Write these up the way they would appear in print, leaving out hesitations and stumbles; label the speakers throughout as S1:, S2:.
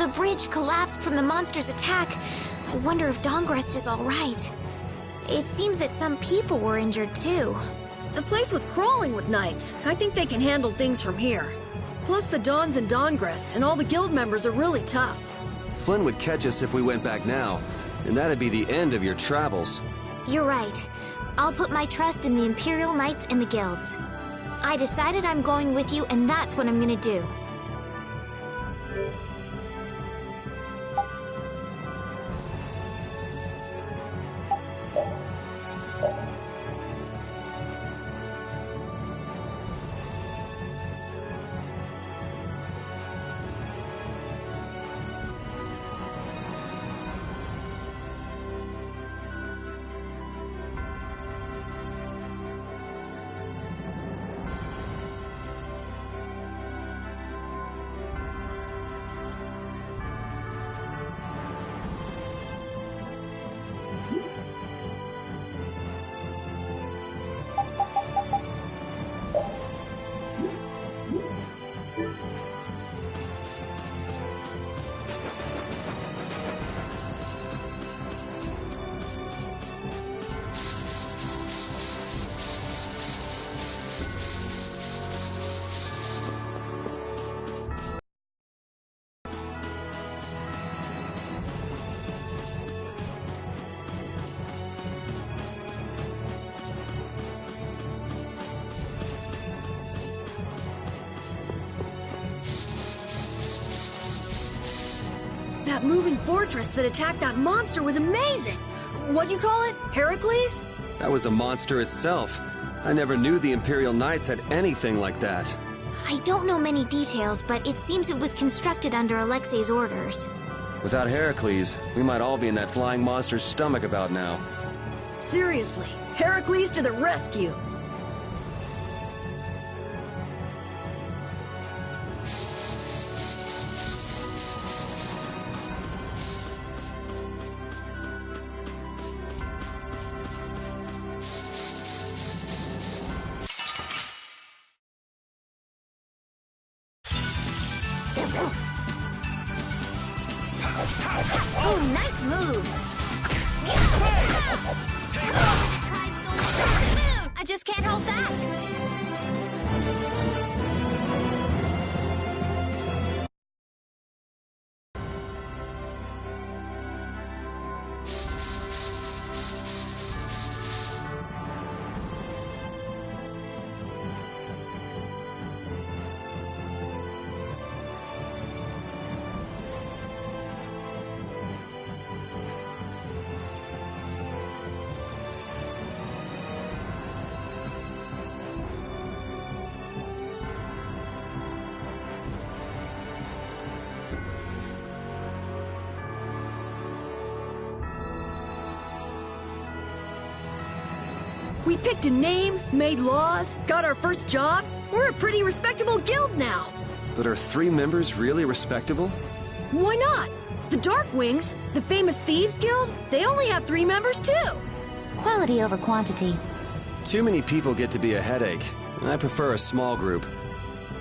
S1: The bridge collapsed from the monster's attack. I wonder if Dawngrest is all right. It seems that some people were injured too.
S2: The place was crawling with knights. I think they can handle things from here. Plus the Dawns and Dawngrest and all the guild members are really tough.
S3: Flynn would catch us if we went back now, and that'd be the end of your travels.
S1: You're right. I'll put my trust in the Imperial Knights and the guilds. I decided I'm going with you, and that's what I'm gonna do.
S2: That moving fortress that attacked that monster was amazing! What'd you call it? Heracles?
S3: That was a monster itself. I never knew the Imperial Knights had anything like that.
S1: I don't know many details, but it seems it was constructed under Alexei's orders.
S3: Without Heracles, we might all be in that flying monster's stomach about now.
S2: Seriously, Heracles to the rescue!
S1: Oh, nice moves! I just can't hold back!
S2: We picked a name, made laws, got our first job. We're a pretty respectable guild now.
S3: But are 3 members really respectable?
S2: Why not? The Darkwings, the famous thieves guild, they only have 3 members too.
S4: Quality over quantity.
S3: Too many people get to be a headache. I prefer a small group.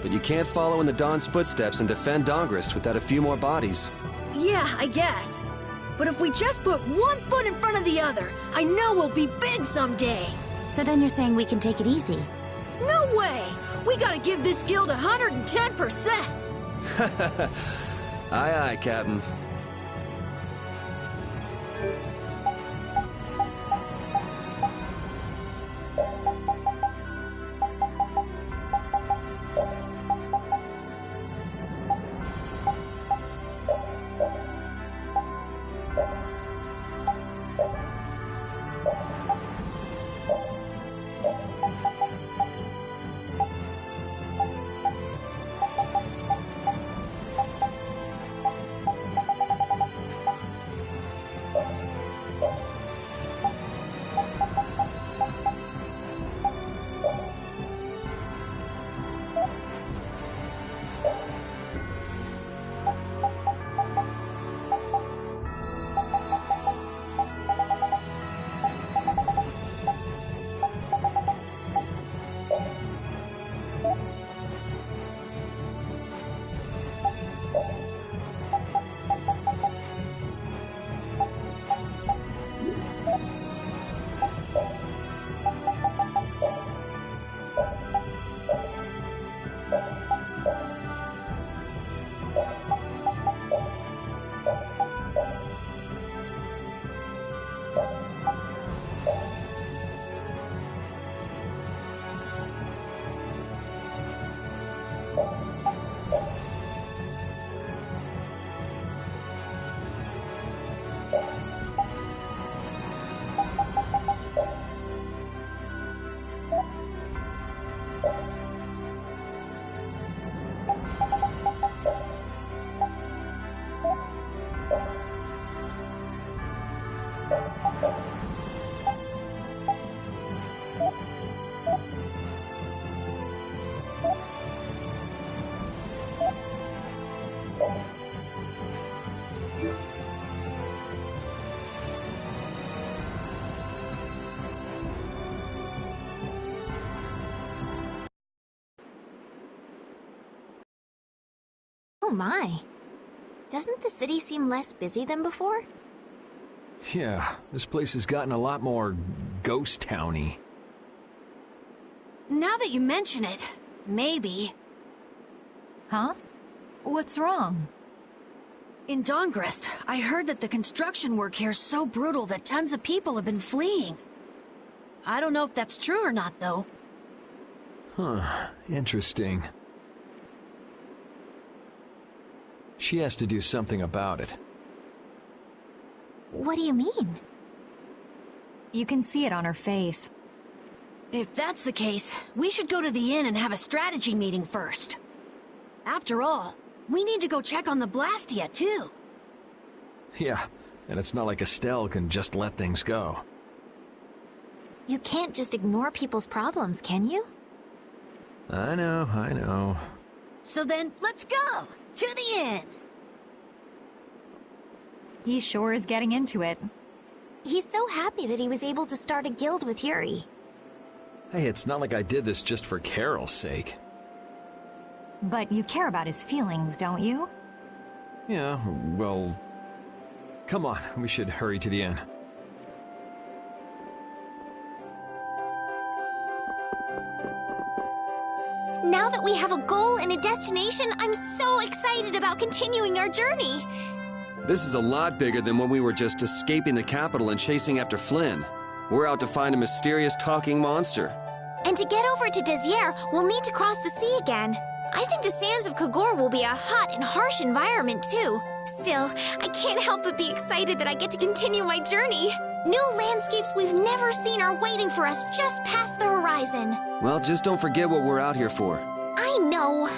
S3: But you can't follow in the Dawn's footsteps and defend Dawngrest without a few more bodies.
S2: Yeah, I guess. But if we just put one foot in front of the other, I know we'll be big someday.
S4: So then you're saying we can take it easy?
S2: No way! We gotta give this guild 110%!
S3: Aye, aye, Captain.
S1: Oh my. Doesn't the city seem less busy than before?
S5: Yeah, this place has gotten a lot more ghost towny.
S2: Now that you mention it, maybe.
S4: Huh? What's wrong?
S2: In Dongrest, I heard that the construction work here's so brutal that tons of people have been fleeing. I don't know if that's true or not, though.
S5: Huh, interesting. She has to do something about it.
S1: What do you mean?
S4: You can see it on her face.
S2: If that's the case, we should go to the inn and have a strategy meeting first. After all, we need to go check on the Blastia, too.
S5: Yeah, and it's not like Estelle can just let things go.
S1: You can't just ignore people's problems, can you?
S5: I know.
S2: So then, let's go! To the inn!
S4: He sure is getting into it.
S1: He's so happy that he was able to start a guild with Yuri.
S5: Hey, it's not like I did this just for Carol's sake.
S4: But you care about his feelings, don't you?
S5: Yeah, well... Come on, we should hurry to the inn.
S1: Now that we have a goal and a destination, I'm so excited about continuing our journey.
S3: This is a lot bigger than when we were just escaping the capital and chasing after Flynn. We're out to find a mysterious talking monster.
S1: And to get over to Desier, we'll need to cross the sea again. I think the sands of Kagor will be a hot and harsh environment, too. Still, I can't help but be excited that I get to continue my journey. New landscapes we've never seen are waiting for us just past the horizon.
S3: Well, just don't forget what we're out here for.
S1: I know.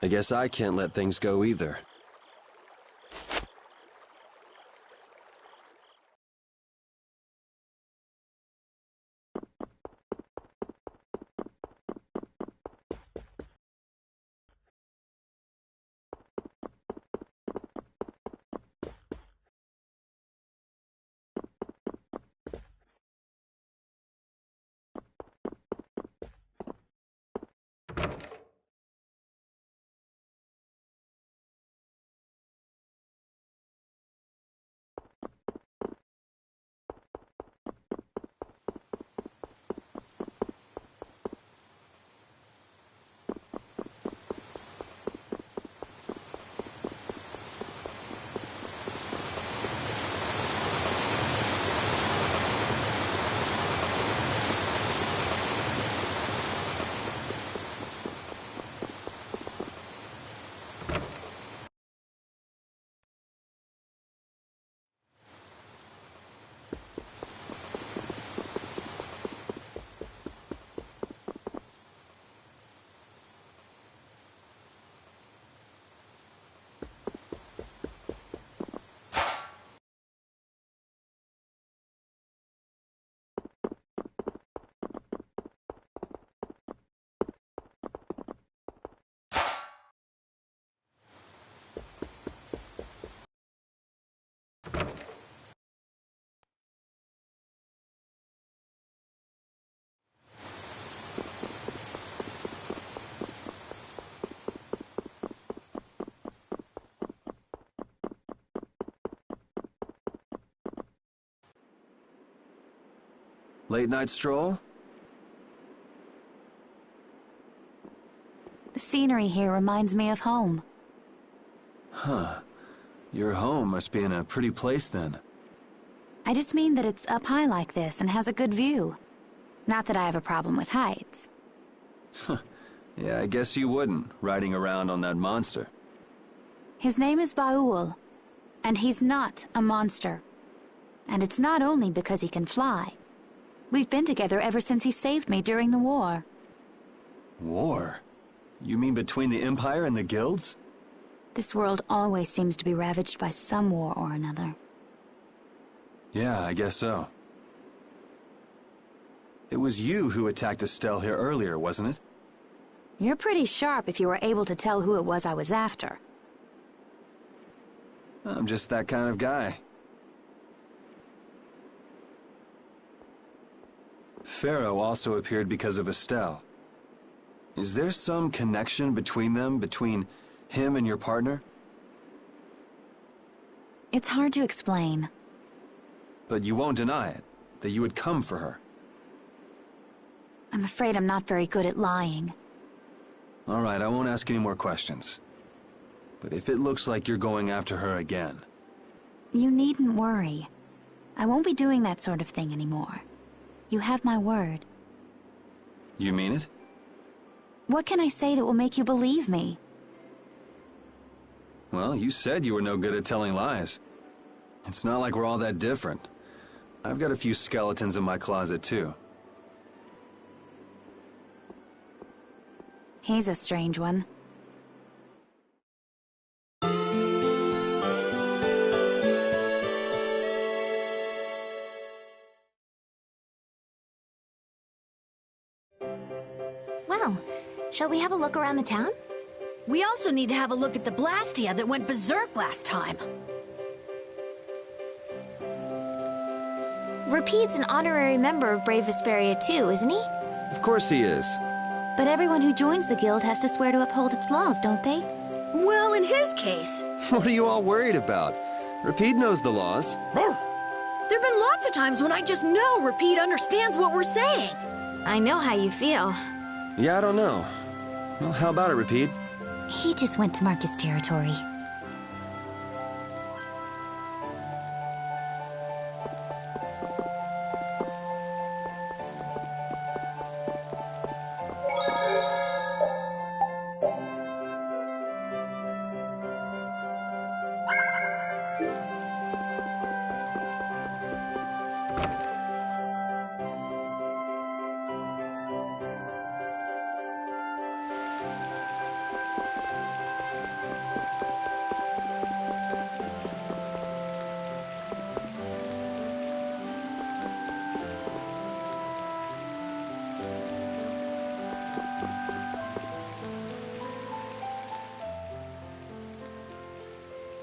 S3: I guess I can't let things go either. Late night stroll?
S4: The scenery here reminds me of home.
S3: Huh. Your home must be in a pretty place then.
S4: I just mean that it's up high like this and has a good view. Not that I have a problem with heights.
S3: Yeah, I guess you wouldn't, riding around on that monster.
S4: His name is Baul, and he's not a monster. And it's not only because he can fly. We've been together ever since he saved me during the war.
S3: War? You mean between the Empire and the guilds?
S4: This world always seems to be ravaged by some war or another.
S3: Yeah, I guess so. It was you who attacked Estelle here earlier, wasn't it?
S4: You're pretty sharp if you were able to tell who it was I was after.
S3: I'm just that kind of guy. Pharaoh also appeared because of Estelle. Is there some connection between them, between him and your partner?
S4: It's hard to explain.
S3: But you won't deny it, that you would come for her.
S4: I'm afraid I'm not very good at lying.
S3: All right, I won't ask any more questions. But if it looks like you're going after her again...
S4: You needn't worry. I won't be doing that sort of thing anymore. You have my word.
S3: You mean it?
S4: What can I say that will make you believe me?
S3: Well, you said you were no good at telling lies. It's not like we're all that different. I've got a few skeletons in my closet, too.
S4: He's a strange one.
S1: Well, shall we have a look around the town?
S2: We also need to have a look at the Blastia that went berserk last time.
S1: Rapide's an honorary member of Brave Vesperia too, isn't he?
S3: Of course he is.
S4: But everyone who joins the guild has to swear to uphold its laws, don't they?
S2: Well, in his case...
S3: What are you all worried about? Rapide knows the laws.
S2: There've been lots of times when I just know Rapide understands what we're saying.
S1: I know how you feel.
S3: Yeah, I don't know. Well, how about it, Rapide?
S4: He just went to mark his territory.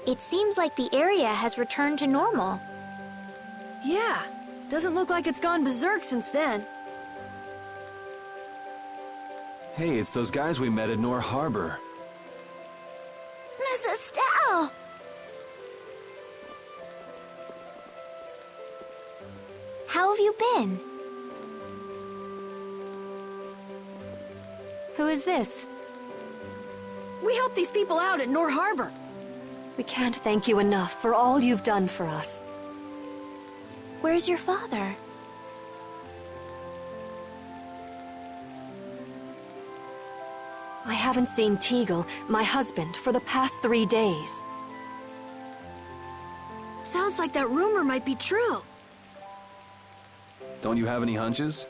S1: It seems like the area has returned to normal.
S2: Yeah, doesn't look like it's gone berserk since then.
S3: Hey, it's those guys we met at Nor Harbor.
S1: Miss Estelle! How have you been?
S4: Who is this?
S2: We helped these people out at Nor Harbor.
S6: We can't thank you enough for all you've done for us.
S1: Where's your father?
S6: I haven't seen Teagle, my husband, for the past 3 days.
S2: Sounds like that rumor might be true.
S3: Don't you have any hunches?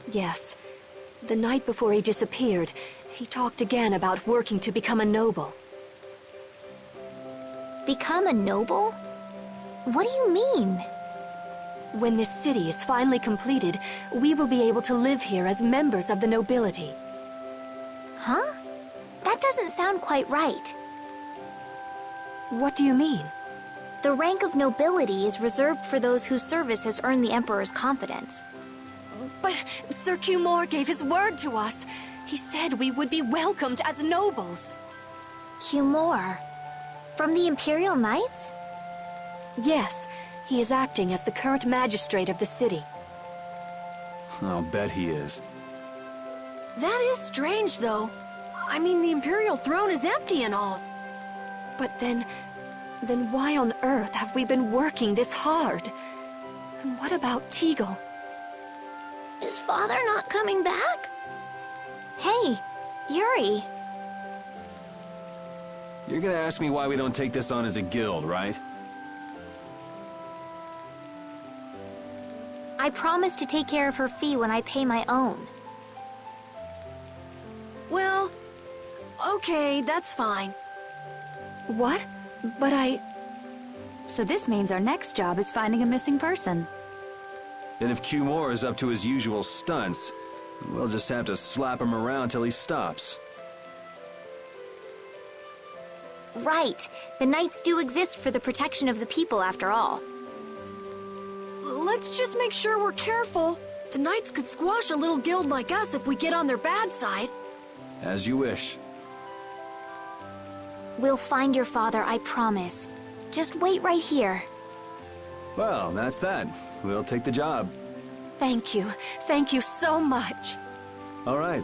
S6: Yes. The night before he disappeared, he talked again about working to become a noble.
S1: Become a noble? What do you mean?
S6: When this city is finally completed, we will be able to live here as members of the nobility.
S1: Huh? That doesn't sound quite right.
S6: What do you mean?
S1: The rank of nobility is reserved for those whose service has earned the Emperor's confidence.
S6: But Sir Cumore gave his word to us. He said we would be welcomed as nobles.
S1: Cumore? From the Imperial Knights?
S6: Yes, he is acting as the current magistrate of the city.
S3: I'll bet he is.
S2: That is strange, though. I mean, the Imperial throne is empty and all.
S6: But then why on earth have we been working this hard? And what about Teagle?
S1: Is Father not coming back? Hey, Yuri.
S5: You're gonna ask me why we don't take this on as a guild, right?
S1: I promised to take care of her fee when I pay my own.
S2: Well, okay, that's fine.
S6: What? But
S4: So this means our next job is finding a missing person.
S3: And if Q Moore is up to his usual stunts, we'll just have to slap him around till he stops.
S1: Right. The Knights do exist for the protection of the people, after all.
S2: Let's just make sure we're careful. The Knights could squash a little guild like us if we get on their bad side.
S3: As you wish.
S1: We'll find your father, I promise. Just wait right here.
S3: Well, that's that. We'll take the job.
S6: thank you. Thank you so much.
S3: All right,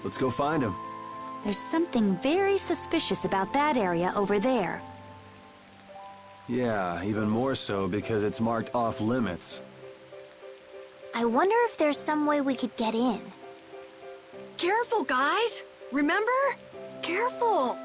S3: let's go find him.
S4: There's something very suspicious about that area over there.
S3: Yeah, even more so because it's marked off limits.
S1: I wonder if there's some way we could get in.
S2: Careful, guys! Remember? Careful!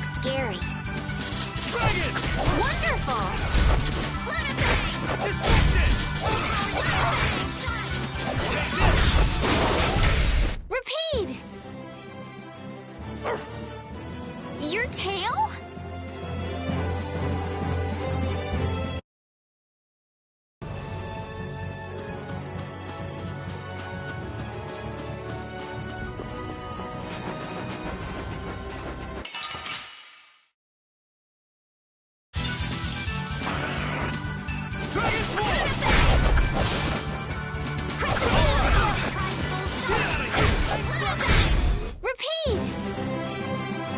S1: look scary.
S7: Dragon!
S1: Wonderful!
S7: Destruction! Take this!
S1: Repeat! Your tail?
S7: Dragon Sword!
S1: Repeat!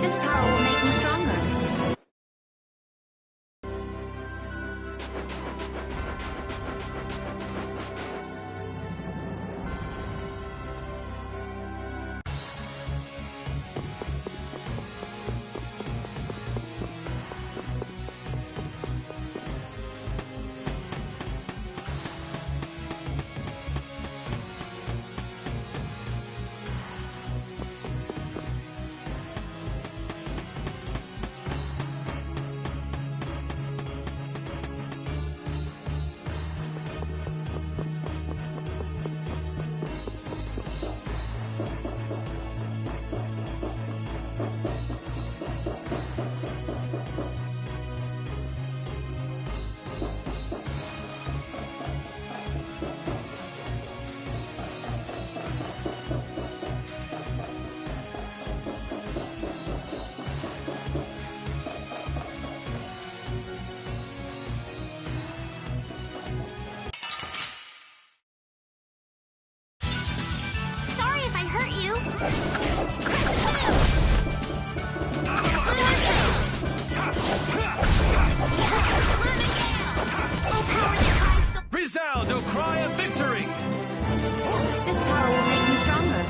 S4: This power will make me stronger.
S1: Sorry if I hurt you.
S7: Resound, O cry of victory!
S4: This power will make me stronger.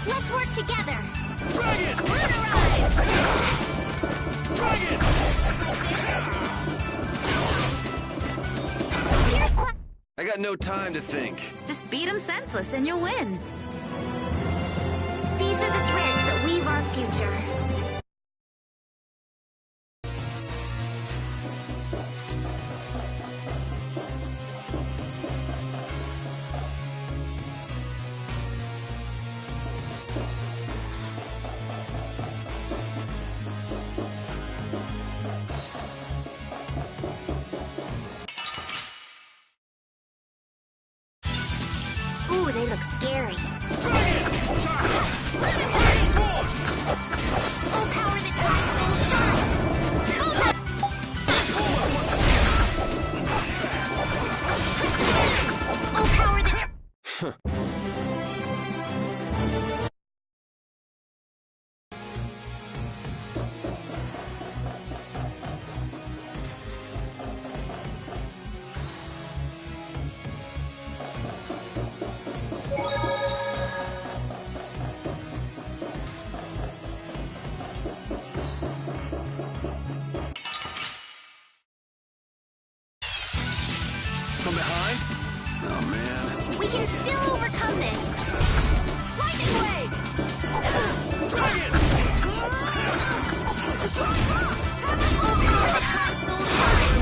S1: Let's work together.
S7: Dragon!
S1: Moonrise!
S7: Dragon!
S1: Here's Cla-
S3: I got no time to think.
S4: Just beat him senseless and you'll win.
S1: These are the threads that weave our future. Ooh, they look scary.
S7: Dragon! Sword!
S1: Full power that drives soul shine! Full power that...
S3: From behind? Oh, man.
S1: We can still overcome this. Lightning Blade!
S7: Dragon!
S1: Full power that drives soul shine!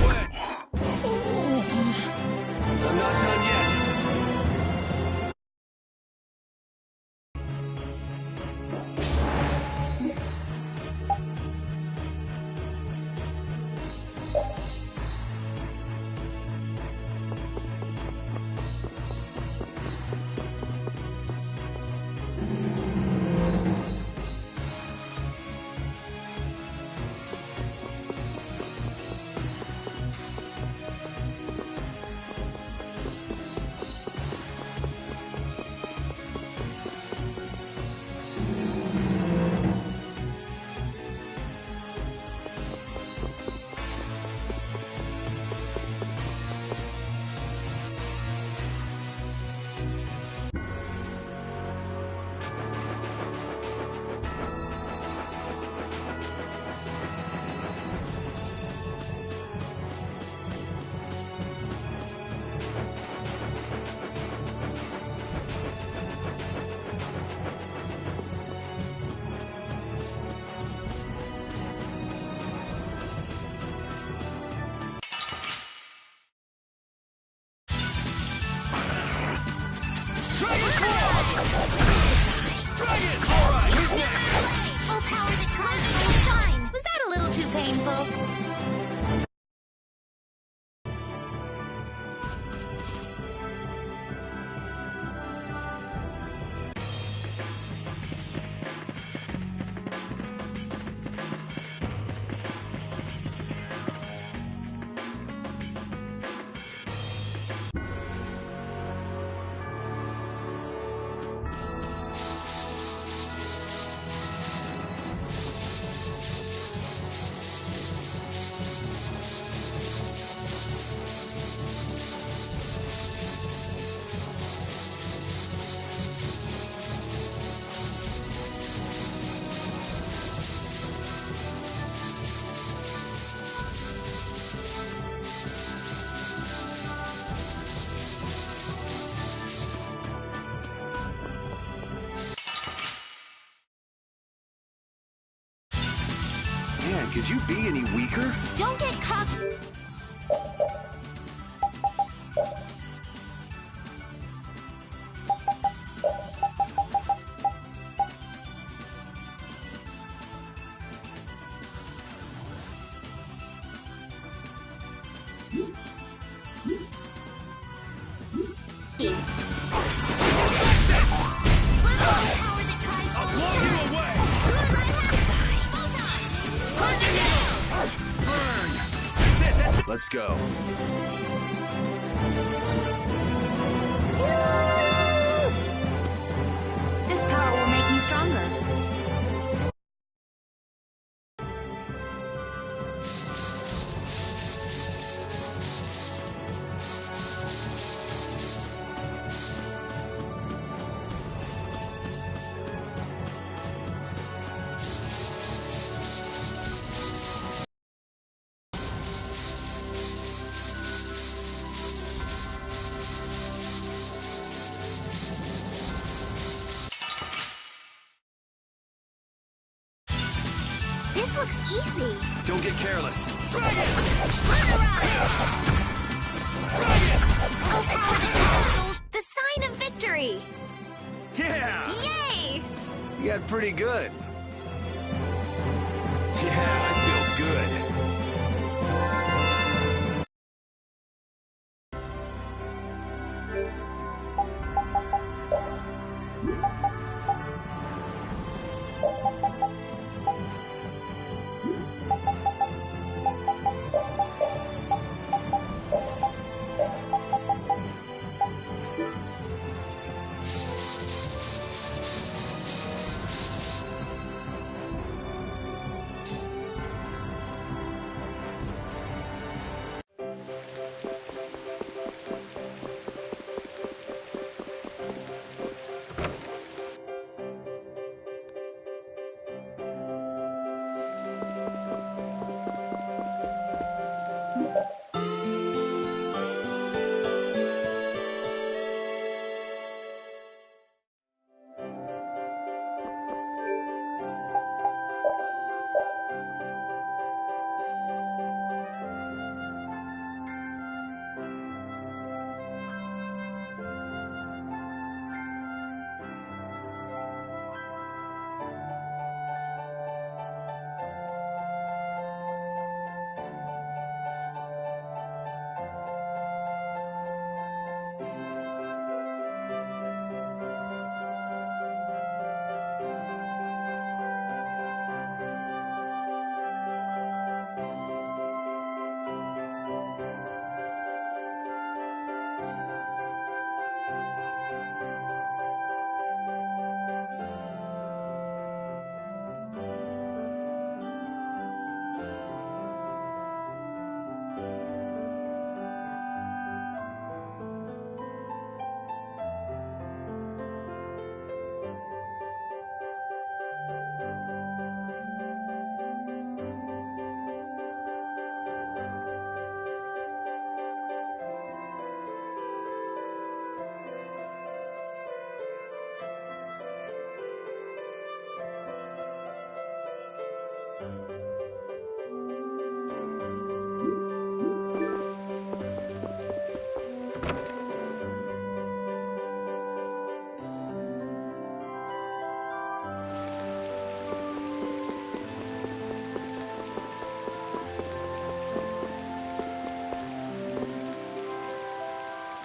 S3: I'm not done yet. Could you be any weaker?
S1: Don't get cocky.
S3: Let's go.
S4: This power will make me stronger.
S1: This looks easy.
S3: Don't get careless.
S7: Dragon!
S1: Oh, power the tassels! The sign of victory!
S3: Yeah!
S1: Yay!
S3: You got pretty good. Yeah, I feel good.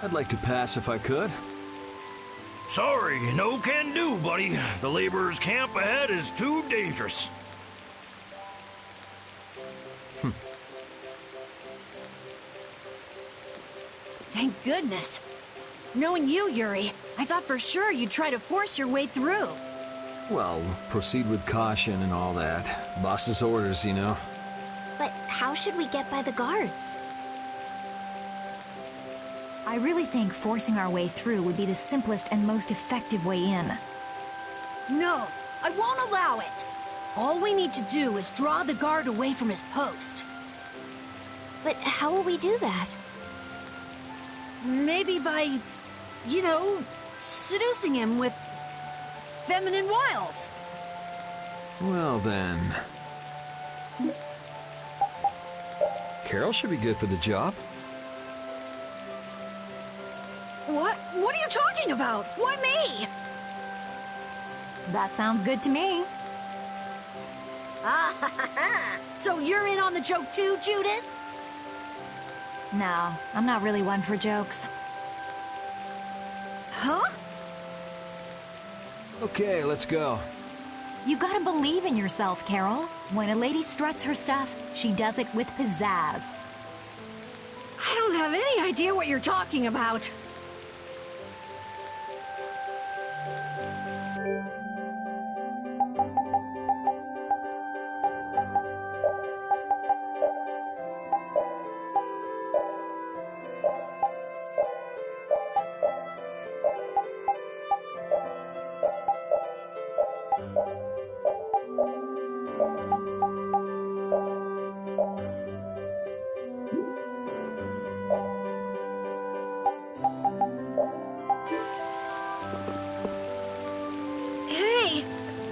S5: I'd like to pass if I could.
S7: Sorry, no can do, buddy. The laborers' camp ahead is too dangerous.
S2: Thank goodness. Knowing you, Yuri, I thought for sure you'd try to force your way through.
S5: Well, proceed with caution and all that. Boss's orders, you know.
S1: But how should we get by the guards?
S8: I really think forcing our way through would be the simplest and most effective way in.
S2: No, I won't allow it. All we need to do is draw the guard away from his post.
S1: But how will we do that?
S2: Maybe by, you know, seducing him with feminine wiles.
S5: Well then... Carol should be good for the job.
S2: What are you talking about? Why me?
S8: That sounds good to me.
S2: Ah, ha, ha, ha. So you're in on the joke too, Judith?
S8: No, I'm not really one for jokes.
S2: Huh?
S5: Okay, let's go.
S8: You gotta believe in yourself, Carol. When a lady struts her stuff, she does it with pizzazz.
S2: I don't have any idea what you're talking about. Hey,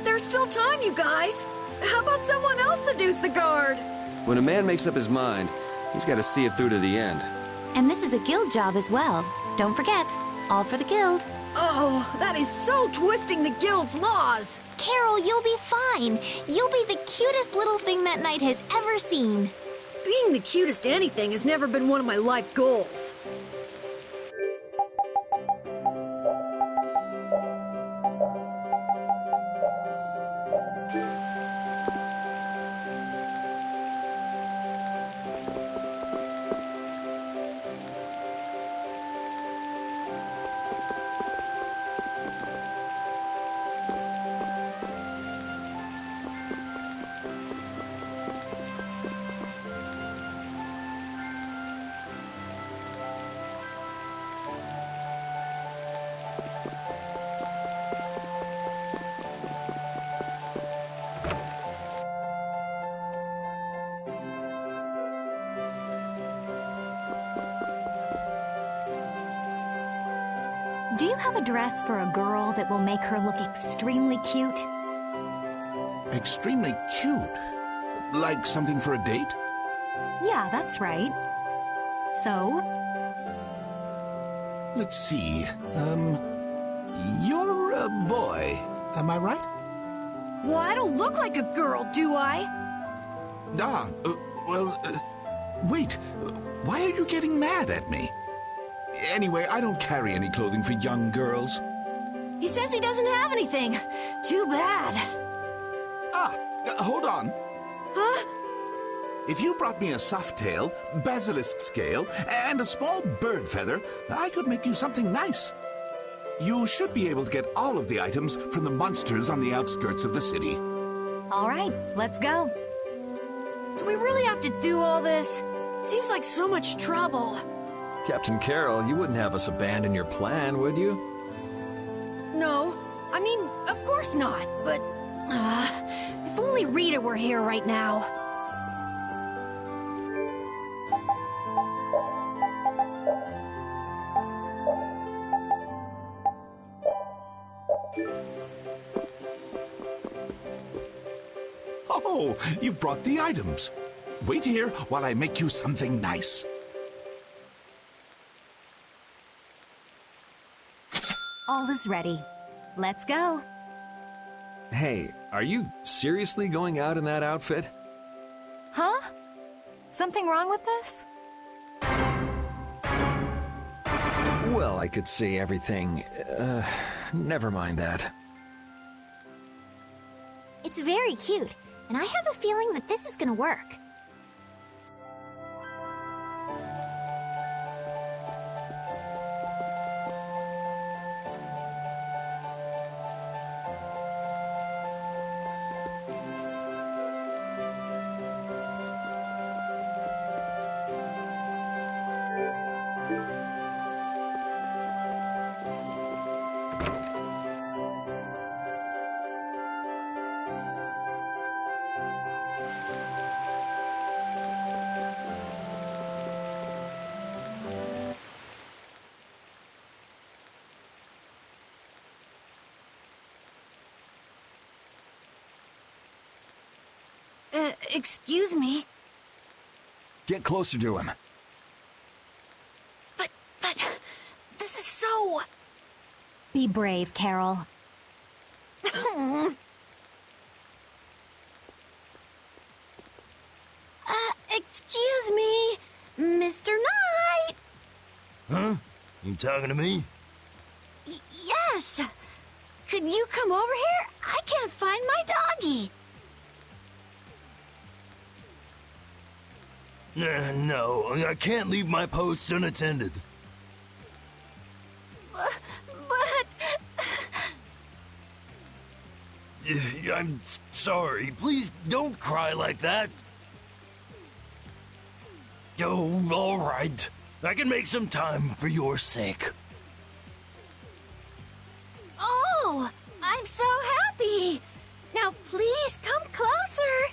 S2: there's still time, you guys. How about someone else seduce the guard?
S3: When a man makes up his mind, he's got to see it through to the end.
S4: And this is a guild job as well. Don't forget, all for the guild.
S2: Oh, that is so twisting the guild's laws.
S1: Carol, you'll be fine. You'll be the cutest little thing that knight has ever seen.
S2: Being the cutest anything has never been one of my life goals.
S8: Do you have a dress for a girl that will make her look extremely cute?
S9: Extremely cute? Like something for a date?
S8: Yeah, that's right. So?
S9: Let's see. You're a boy, am I right?
S2: Well, I don't look like a girl, do I?
S9: Wait. Why are you getting mad at me? Anyway, I don't carry any clothing for young girls.
S2: He says he doesn't have anything. Too bad.
S9: Hold on.
S2: Huh?
S9: If you brought me a soft tail, basilisk scale, and a small bird feather, I could make you something nice. You should be able to get all of the items from the monsters on the outskirts of the city.
S8: All right, let's go.
S2: Do we really have to do all this? Seems like so much trouble.
S5: Captain Carol, you wouldn't have us abandon your plan, would you?
S2: No, I mean, of course not, but... if only Rita were here right now.
S9: Oh, you've brought the items. Wait here while I make you something nice.
S8: All is ready. Let's go.
S5: Hey, are you seriously going out in that outfit?
S8: Huh? Something wrong with this?
S5: Well, I could see everything. Never mind that.
S1: It's very cute, and I have a feeling that this is gonna work.
S2: Excuse me.
S5: Get closer to him.
S2: But, this is so...
S8: Be brave, Carol.
S2: Excuse me, Mr. Knight.
S7: Huh? You talking to me?
S2: Yes. Could you come over here? I can't find my doggy.
S7: No, I can't leave my post unattended.
S2: But...
S7: I'm sorry. Please don't cry like that. Oh, all right. I can make some time for your sake.
S2: Oh, I'm so happy. Now please come closer.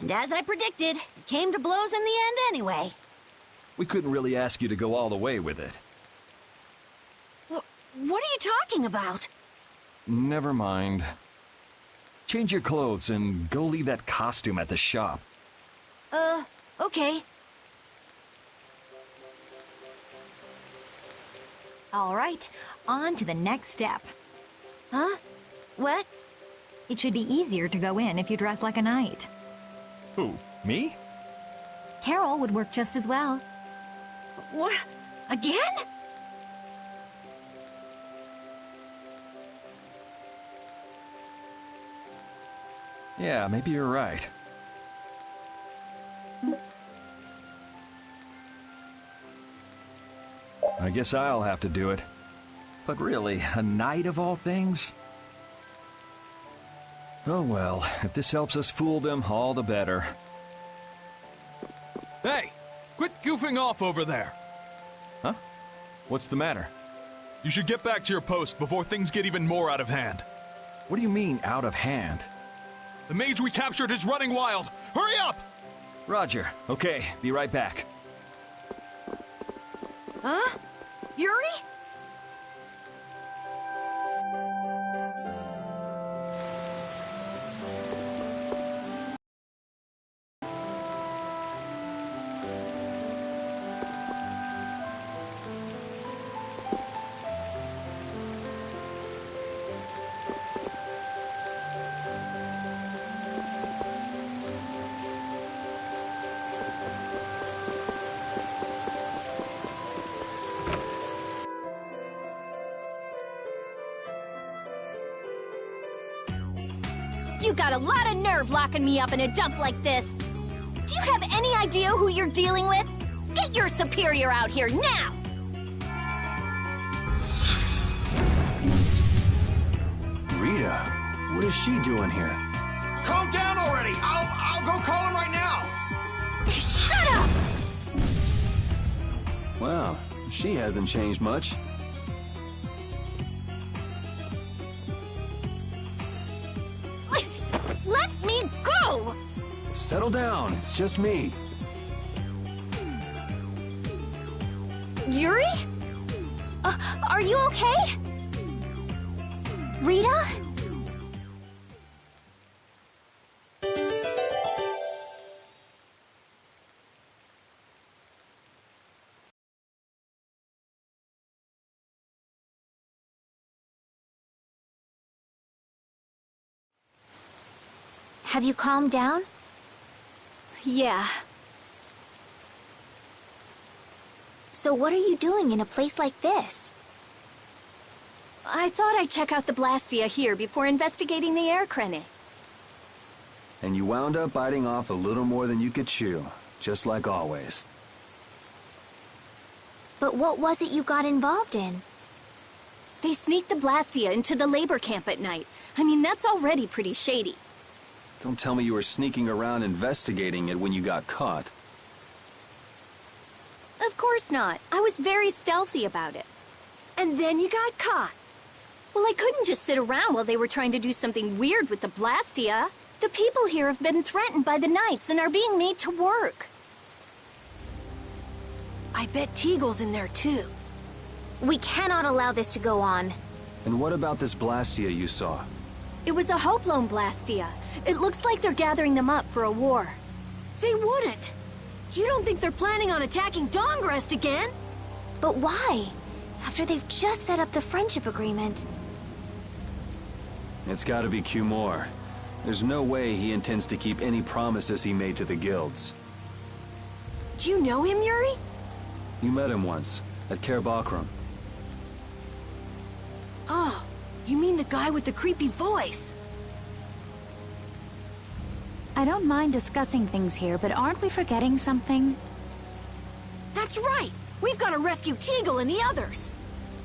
S2: And as I predicted, it came to blows in the end anyway.
S5: We couldn't really ask you to go all the way with it.
S2: What are you talking about?
S5: Never mind. Change your clothes and go leave that costume at the shop.
S2: Okay.
S8: All right, on to the next step.
S2: Huh? What?
S8: It should be easier to go in if you dress like a knight.
S5: Who? Me?
S8: Carol would work just as well.
S2: What? Again?
S5: Yeah, maybe you're right. I guess I'll have to do it. But really, a knight of all things? Oh well, if this helps us fool them, all the better.
S10: Hey! Quit goofing off over there!
S5: Huh? What's the matter?
S10: You should get back to your post before things get even more out of hand.
S5: What do you mean, out of hand?
S10: The mage we captured is running wild! Hurry up!
S5: Roger. Okay, be right back.
S2: Huh? Yuri?
S11: You got a lot of nerve locking me up in a dump like this. Do you have any idea who you're dealing with? Get your superior out here now!
S3: Rita, what is she doing here?
S12: Calm down already! I'll go call him right now!
S11: Shut up!
S3: Wow, she hasn't changed much.
S11: Let me go!
S3: Settle down, it's just me.
S11: Yuri? Are you okay? Rita?
S1: Have you calmed down?
S11: Yeah.
S1: So what are you doing in a place like this?
S11: I thought I'd check out the Blastia here before investigating the air crenny.
S3: And you wound up biting off a little more than you could chew, just like always.
S1: But what was it you got involved in?
S11: They sneaked the Blastia into the labor camp at night. I mean, that's already pretty shady.
S3: Don't tell me you were sneaking around investigating it when you got caught.
S11: Of course not. I was very stealthy about it.
S2: And then you got caught.
S11: Well, I couldn't just sit around while they were trying to do something weird with the Blastia. The people here have been threatened by the Knights and are being made to work.
S2: I bet Teagle's in there too.
S1: We cannot allow this to go on.
S3: And what about this Blastia you saw?
S11: It was a Hope Loan Blastia. It looks like they're gathering them up for a war.
S2: They wouldn't! You don't think they're planning on attacking Dawngrest again?
S1: But why? After they've just set up the friendship agreement.
S3: It's gotta be Cumore. There's no way he intends to keep any promises he made to the guilds.
S2: Do you know him, Yuri?
S3: You met him once, at Kerbakram.
S2: Oh, you mean the guy with the creepy voice?
S4: I don't mind discussing things here, but aren't we forgetting something?
S2: That's right! We've got to rescue Teagle and the others!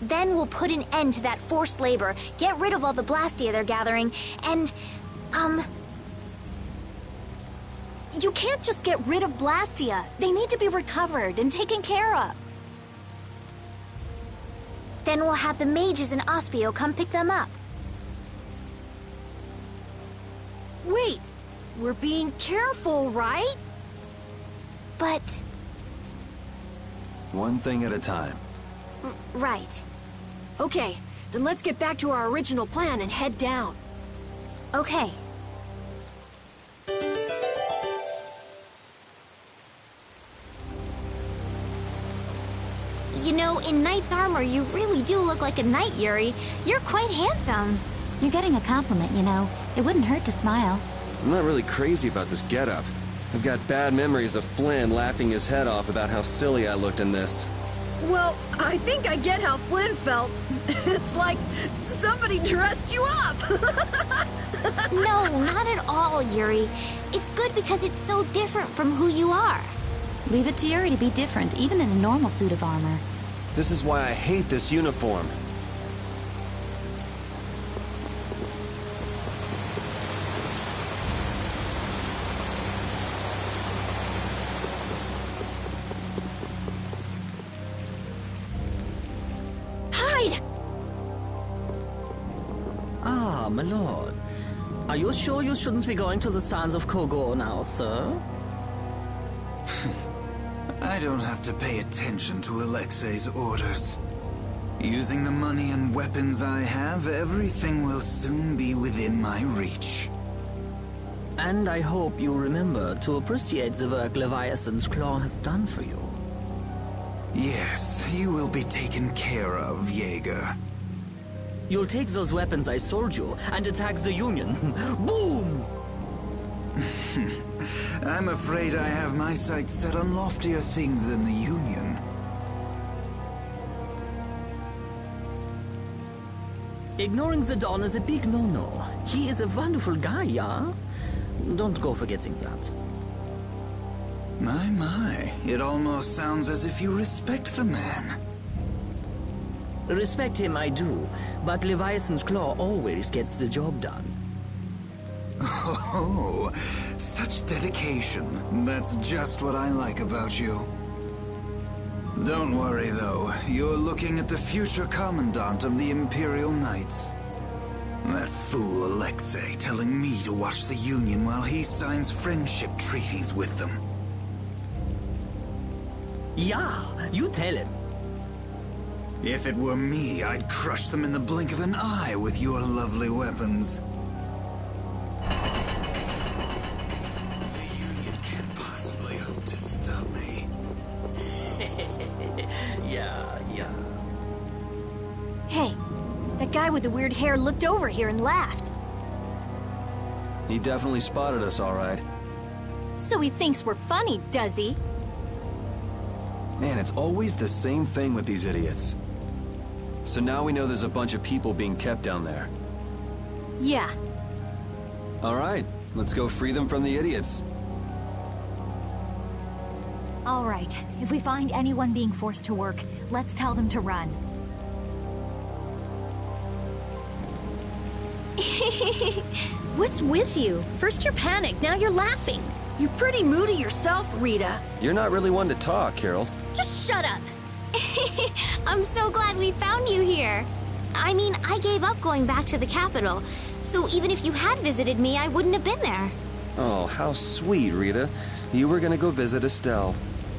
S1: Then we'll put an end to that forced labor, get rid of all the Blastia they're gathering, and,
S11: You can't just get rid of Blastia. They need to be recovered and taken care of.
S1: Then we'll have the mages and Ospio come pick them up.
S2: Wait! We're being careful, right?
S1: But...
S3: One thing at a time.
S1: Right.
S2: Okay, then let's get back to our original plan and head down.
S1: Okay. You know, in knight's armor, you really do look like a knight, Yuri. You're quite handsome.
S4: You're getting a compliment, you know. It wouldn't hurt to smile.
S3: I'm not really crazy about this getup. I've got bad memories of Flynn laughing his head off about how silly I looked in this.
S2: Well, I think I get how Flynn felt. It's like somebody dressed you up!
S1: No, not at all, Yuri. It's good because it's so different from who you are.
S4: Leave it to Yuri to be different, even in a normal suit of armor.
S3: This is why I hate this uniform.
S1: Hide!
S13: Ah, my lord. Are you sure you shouldn't be going to the sands of Kogor now, sir?
S14: I don't have to pay attention to Alexei's orders. Using the money and weapons I have, everything will soon be within my reach.
S13: And I hope you remember to appreciate the work Leviathan's Claw has done for you.
S14: Yes, you will be taken care of, Jaeger.
S13: You'll take those weapons I sold you and attack the Union. Boom!
S14: I'm afraid I have my sights set on loftier things than the Union.
S13: Ignoring the Don is a big no-no. He is a wonderful guy, yeah? Don't go forgetting that.
S14: My, it almost sounds as if you respect the man.
S13: Respect him I do, but Leviathan's Claw always gets the job done.
S14: Oh, such dedication. That's just what I like about you. Don't worry, though. You're looking at the future Commandant of the Imperial Knights. That fool Alexei telling me to watch the Union while he signs friendship treaties with them.
S13: Yeah, you tell him.
S14: If it were me, I'd crush them in the blink of an eye with your lovely weapons. The Union can't possibly hope to stop me.
S13: Yeah.
S11: Hey, that guy with the weird hair looked over here and laughed.
S3: He definitely spotted us, all right.
S11: So he thinks we're funny, does he?
S3: Man, it's always the same thing with these idiots. So now we know there's a bunch of people being kept down there.
S11: Yeah.
S3: All right, let's go free them from the idiots.
S8: All right, if we find anyone being forced to work, let's tell them to run.
S11: What's with you? First you're panicked, now you're laughing.
S2: You're pretty moody yourself, Rita.
S3: You're not really one to talk, Carol.
S11: Just shut up.
S1: I'm so glad we found you here. I mean, I gave up going back to the capital, so even if you had visited me, I wouldn't have been there.
S3: Oh, how sweet, Rita. You were gonna go visit Estelle.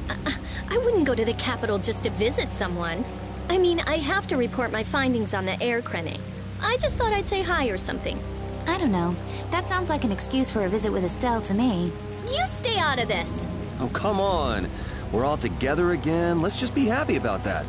S11: I wouldn't go to the capital just to visit someone. I mean, I have to report my findings on the air crenning. I just thought I'd say hi or something.
S4: I don't know. That sounds like an excuse for a visit with Estelle to me.
S11: You stay out of this!
S3: Oh, come on. We're all together again. Let's just be happy about that.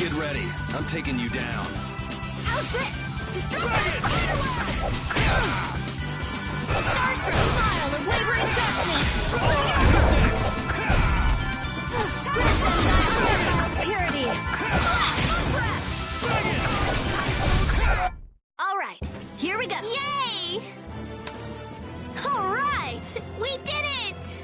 S3: Get ready. I'm taking you down.
S11: How's this?
S1: Stars for smile and wavering darkness! Purity! Splash!
S11: Alright, here we go.
S1: Yay! Alright! We did it!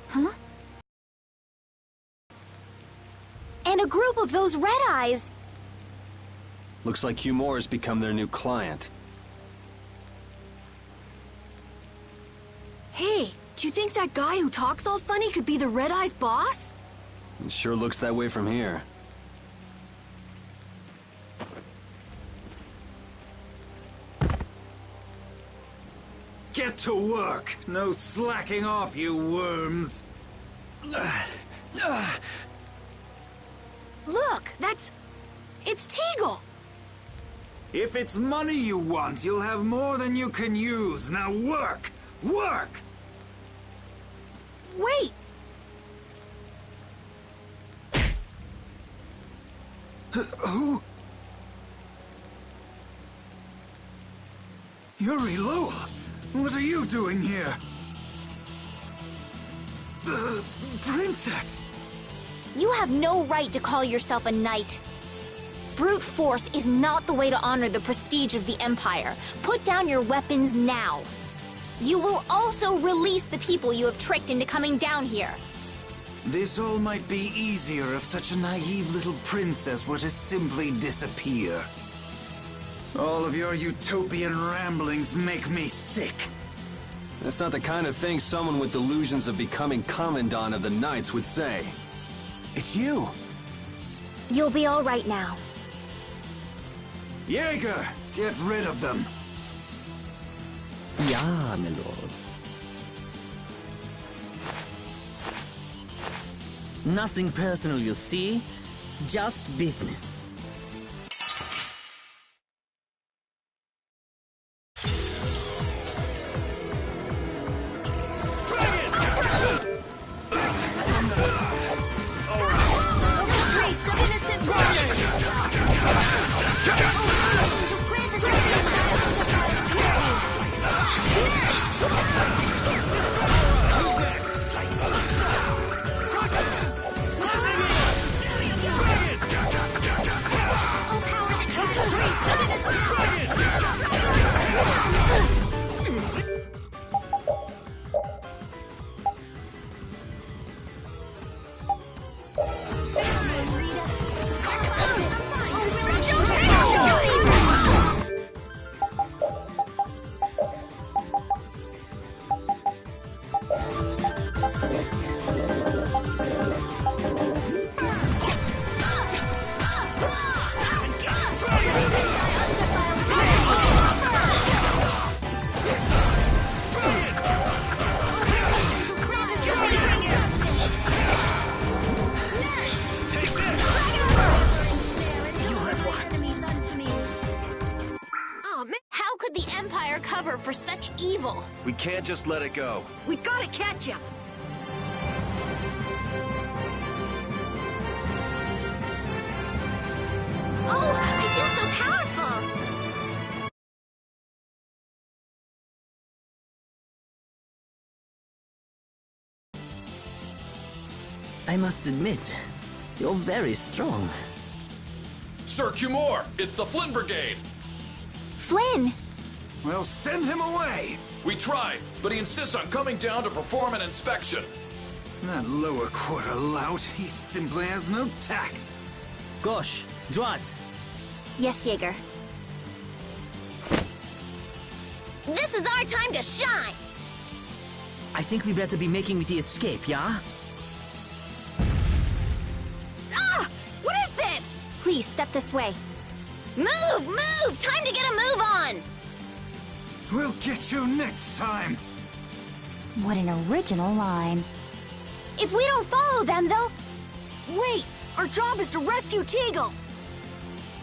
S4: Huh?
S1: And a group of those red eyes!
S3: Looks like Humor's become their new client.
S2: Hey, do you think that guy who talks all funny could be the Red Eye's boss?
S3: It sure looks that way from here.
S14: Get to work! No slacking off, you worms!
S2: Look, it's Teagle!
S14: If it's money you want, you'll have more than you can use. Now work! Work!
S2: Wait!
S14: Who? Yuri Lowell! What are you doing here? Princess!
S1: You have no right to call yourself a knight. Brute force is not the way to honor the prestige of the Empire. Put down your weapons now. You will also release the people you have tricked into coming down here.
S14: This all might be easier if such a naive little princess were to simply disappear. All of your utopian ramblings make me sick.
S3: That's not the kind of thing someone with delusions of becoming Commandant of the Knights would say. It's you!
S1: You'll be all right now.
S14: Jaeger, get rid of them.
S13: Ja, my lord. Nothing personal, you see? Just business.
S1: cover for such evil.
S3: We can't just let it go.
S2: We gotta catch him!
S1: Oh, I feel so powerful!
S13: I must admit, you're very strong.
S10: Sir Cumore, it's the Flynn Brigade.
S1: Flynn!
S14: Well, send him away!
S10: We tried, but he insists on coming down to perform an inspection.
S14: That lower quarter lout, he simply has no tact.
S13: Gosh, droite.
S1: Yes, Jaeger. This is our time to shine!
S13: I think we better be making the escape, yeah?
S1: Ah! What is this? Please, step this way. Move! Move! Time to get a move on!
S14: We'll get you next time!
S4: What an original line.
S1: If we don't follow them, they'll...
S2: Wait! Our job is to rescue Teagle!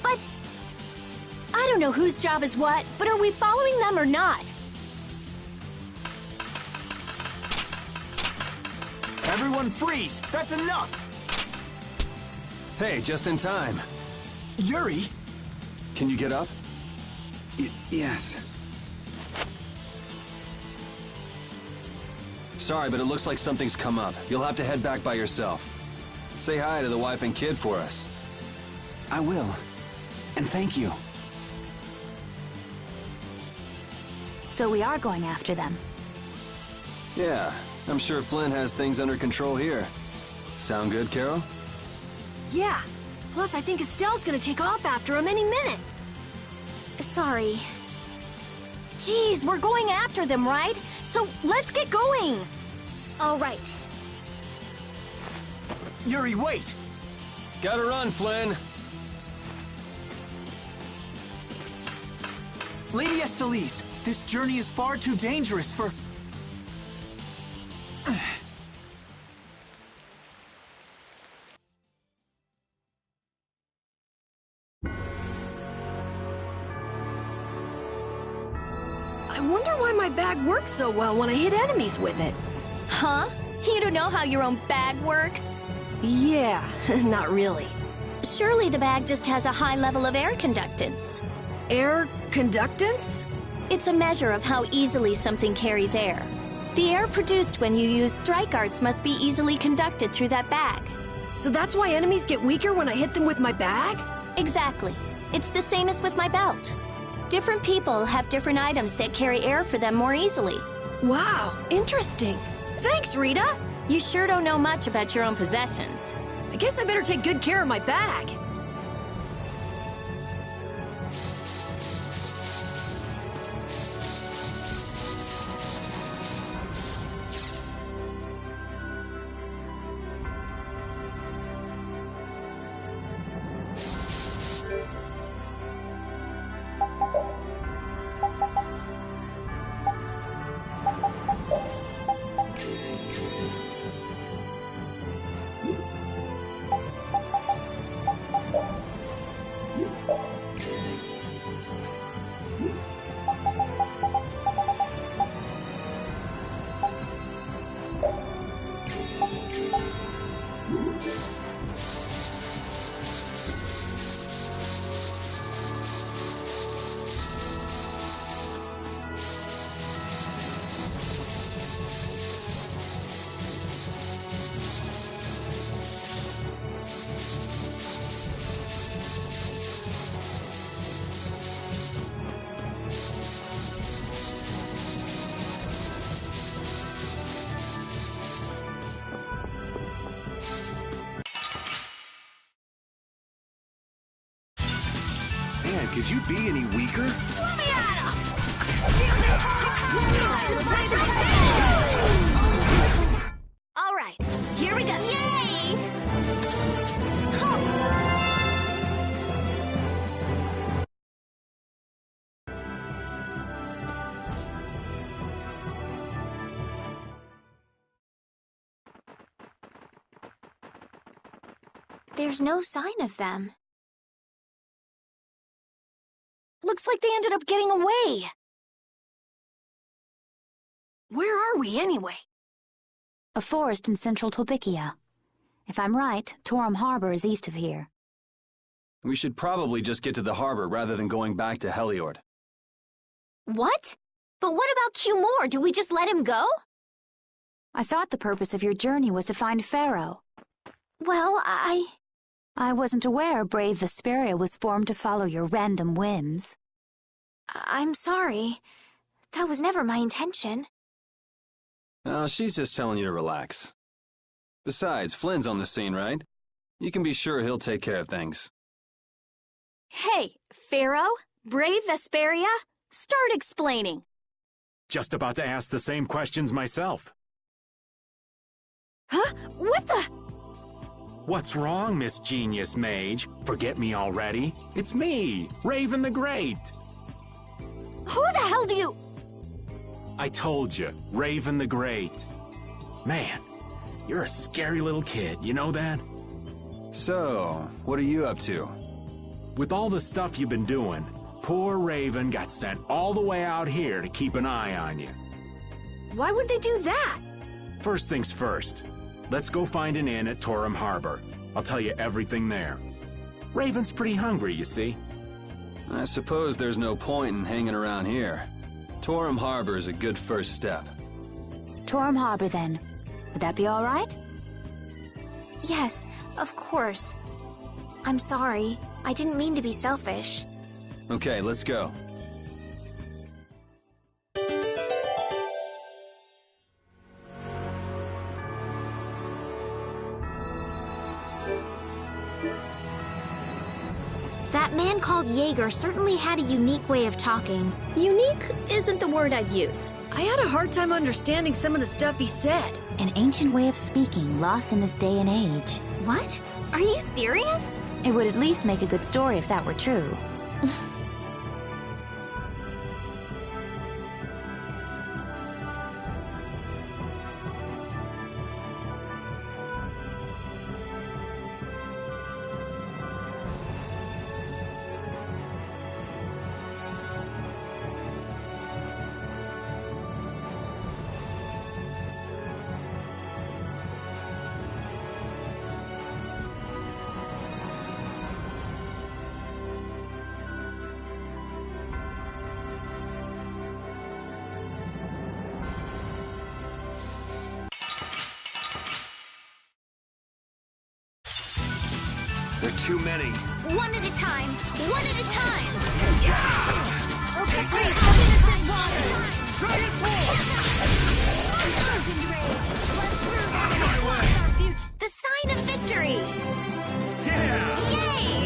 S11: But... I don't know whose job is what, but are we following them or not?
S12: Everyone freeze! That's enough!
S3: Hey, just in time.
S12: Yuri?
S3: Can you get up?
S12: Yes.
S3: Sorry, but it looks like something's come up. You'll have to head back by yourself. Say hi to the wife and kid for us.
S12: I will. And thank you.
S4: So we are going after them.
S3: Yeah, I'm sure Flynn has things under control here. Sound good, Carol?
S2: Yeah. Plus, I think Estelle's gonna take off after him any minute.
S1: Sorry.
S11: Geez, we're going after them, right? So let's get going!
S1: All right.
S12: Yuri, wait!
S3: Gotta run, Flynn!
S12: Lady Estellise, this journey is far too dangerous for...
S2: I wonder why my bag works so well when I hit enemies with it.
S11: Huh? You don't know how your own bag works?
S2: Yeah, not really.
S11: Surely the bag just has a high level of air conductance.
S2: Air conductance?
S11: It's a measure of how easily something carries air. The air produced when you use strike arts must be easily conducted through that bag.
S2: So that's why enemies get weaker when I hit them with my bag?
S11: Exactly. It's the same as with my belt. Different people have different items that carry air for them more easily.
S2: Wow, interesting. Thanks, Rita.
S11: You sure don't know much about your own possessions.
S2: I guess I better take good care of my bag.
S3: Man, could you be any weaker?
S1: Let me at him! All right, here we go. Yay! There's no sign of them.
S11: Looks like they ended up getting away.
S2: Where are we, anyway?
S4: A forest in central Tolbikia. If I'm right, Torum Harbor is east of here.
S3: We should probably just get to the harbor rather than going back to Heliord.
S1: What? But what about Q-More? Do we just let him go?
S4: I thought the purpose of your journey was to find Pharaoh.
S1: Well,
S4: I wasn't aware brave Vesperia was formed to follow your random whims.
S1: I'm sorry. That was never my intention.
S3: Oh, she's just telling you to relax. Besides, Flynn's on the scene, right? You can be sure he'll take care of things.
S11: Hey, Pharaoh? Brave Vesperia? Start explaining.
S15: Just about to ask the same questions myself.
S11: Huh? What the?
S15: What's wrong, Miss Genius Mage? Forget me already? It's me, Raven the Great.
S11: Who the hell do you...
S15: I told you, Raven the Great. Man, you're a scary little kid, you know that?
S3: So, what are you up to?
S15: With all the stuff you've been doing, poor Raven got sent all the way out here to keep an eye on you.
S2: Why would they do that?
S15: First things first, let's go find an inn at Torum Harbor. I'll tell you everything there. Raven's pretty hungry, you see.
S3: I suppose there's no point in hanging around here. Torum Harbor is a good first step.
S4: Torum Harbor, then. Would that be all right?
S1: Yes, of course. I'm sorry. I didn't mean to be selfish.
S3: Okay, let's go.
S1: That man called Jaeger certainly had a unique way of talking.
S11: Unique isn't the word I'd use.
S2: I had a hard time understanding some of the stuff he said.
S4: An ancient way of speaking lost in this day and age.
S1: What? Are you serious?
S4: It would at least make a good story if that were true.
S3: There are too many.
S1: One at a time. One at a time. Yeah! Okay, please. Innocent waters.
S12: Dragon Sword!
S1: Serpent rage. Let through our future. The sign of victory.
S3: Yeah!
S1: Yay!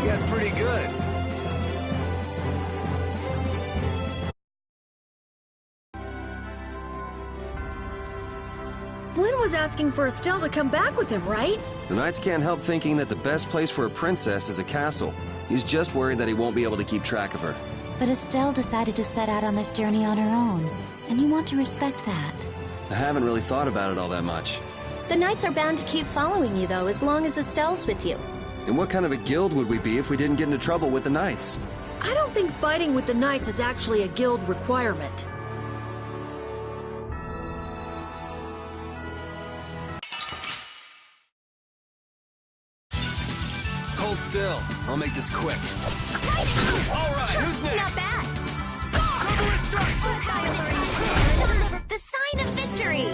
S3: You got pretty good.
S2: Flynn was asking for Estelle to come back with him, right?
S3: The Knights can't help thinking that the best place for a princess is a castle. He's just worried that he won't be able to keep track of her.
S4: But Estelle decided to set out on this journey on her own, and you want to respect that.
S3: I haven't really thought about it all that much.
S11: The Knights are bound to keep following you, though, as long as Estelle's with you.
S3: And what kind of a guild would we be if we didn't get into trouble with the Knights?
S2: I don't think fighting with the Knights is actually a guild requirement.
S3: Hold still. I'll make this quick.
S12: All right, who's next?
S1: Not bad.
S12: Cerberus
S1: The sign of victory.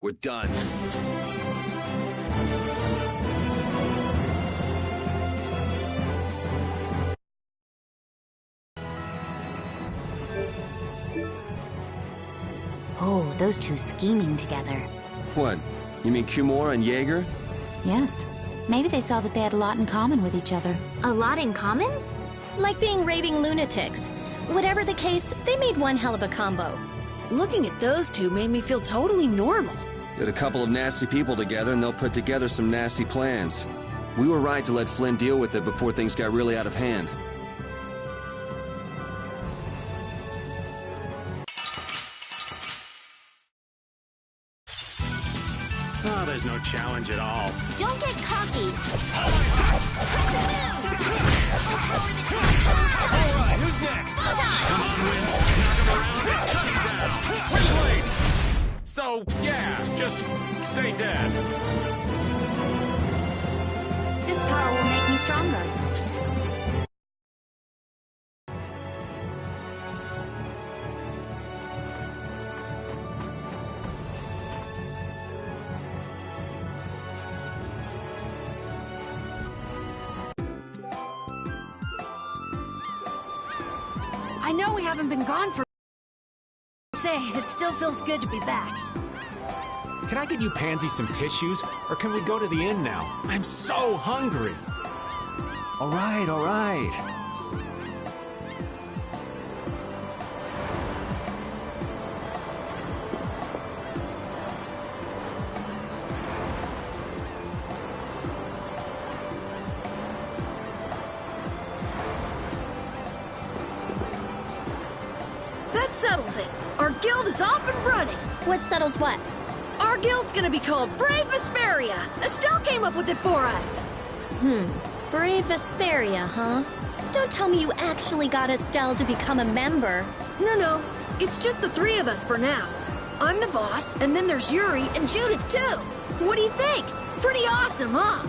S3: We're done.
S4: Oh, those two scheming together.
S3: What? You mean Kumora and Jaeger?
S4: Yes. Maybe they saw that they had a lot in common with each other.
S11: A lot in common? Like being raving lunatics. Whatever the case, they made one hell of a combo.
S2: Looking at those two made me feel totally normal.
S3: Get a couple of nasty people together and they'll put together some nasty plans. We were right to let Flynn deal with it before things got really out of hand.
S15: Oh, there's no challenge at all.
S1: Don't get cocky.
S10: Alright, who's next? Come on, Win. Knock him around and cut him down. Pretty late. So, yeah, just stay dead.
S4: This power will make me stronger.
S2: I know we haven't been gone for... Say, it still feels good to be back.
S15: Can I get you Pansy some tissues? Or can we go to the inn now? I'm so hungry.
S3: All right, all right.
S2: That settles it. Our guild is off and running.
S11: What settles what?
S2: Our guild's gonna be called Brave Vesperia. Estelle came up with it for us.
S11: Brave Vesperia, huh? Don't tell me you actually got Estelle to become a member.
S2: No. It's just the three of us for now. I'm the boss, and then there's Yuri and Judith, too. What do you think? Pretty awesome, huh?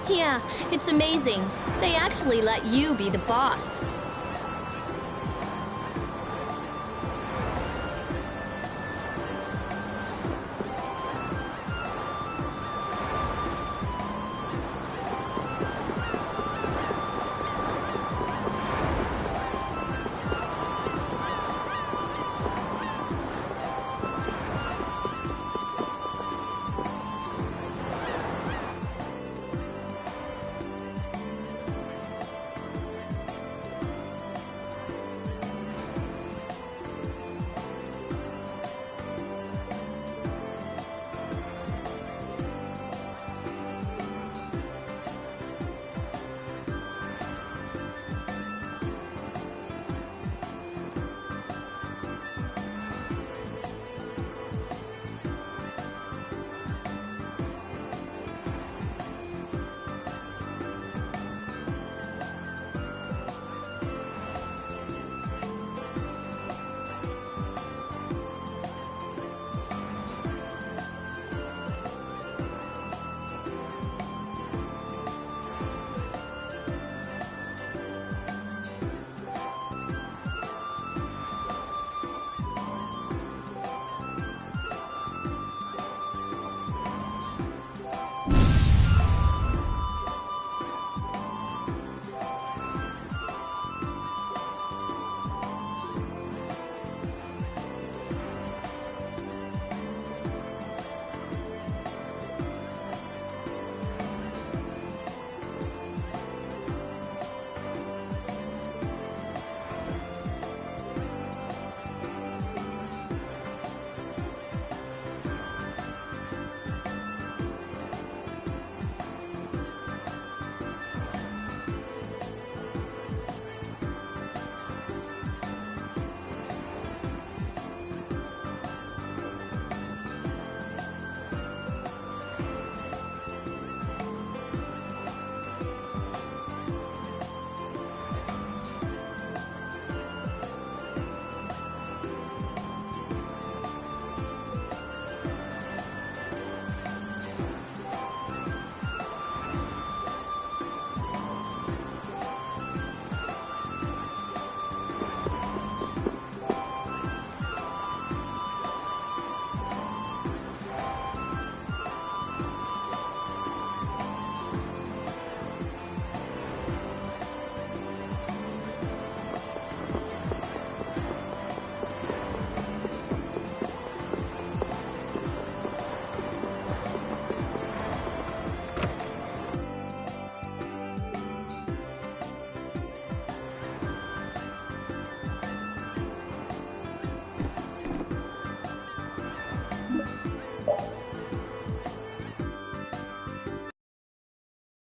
S11: Yeah, it's amazing. They actually let you be the boss.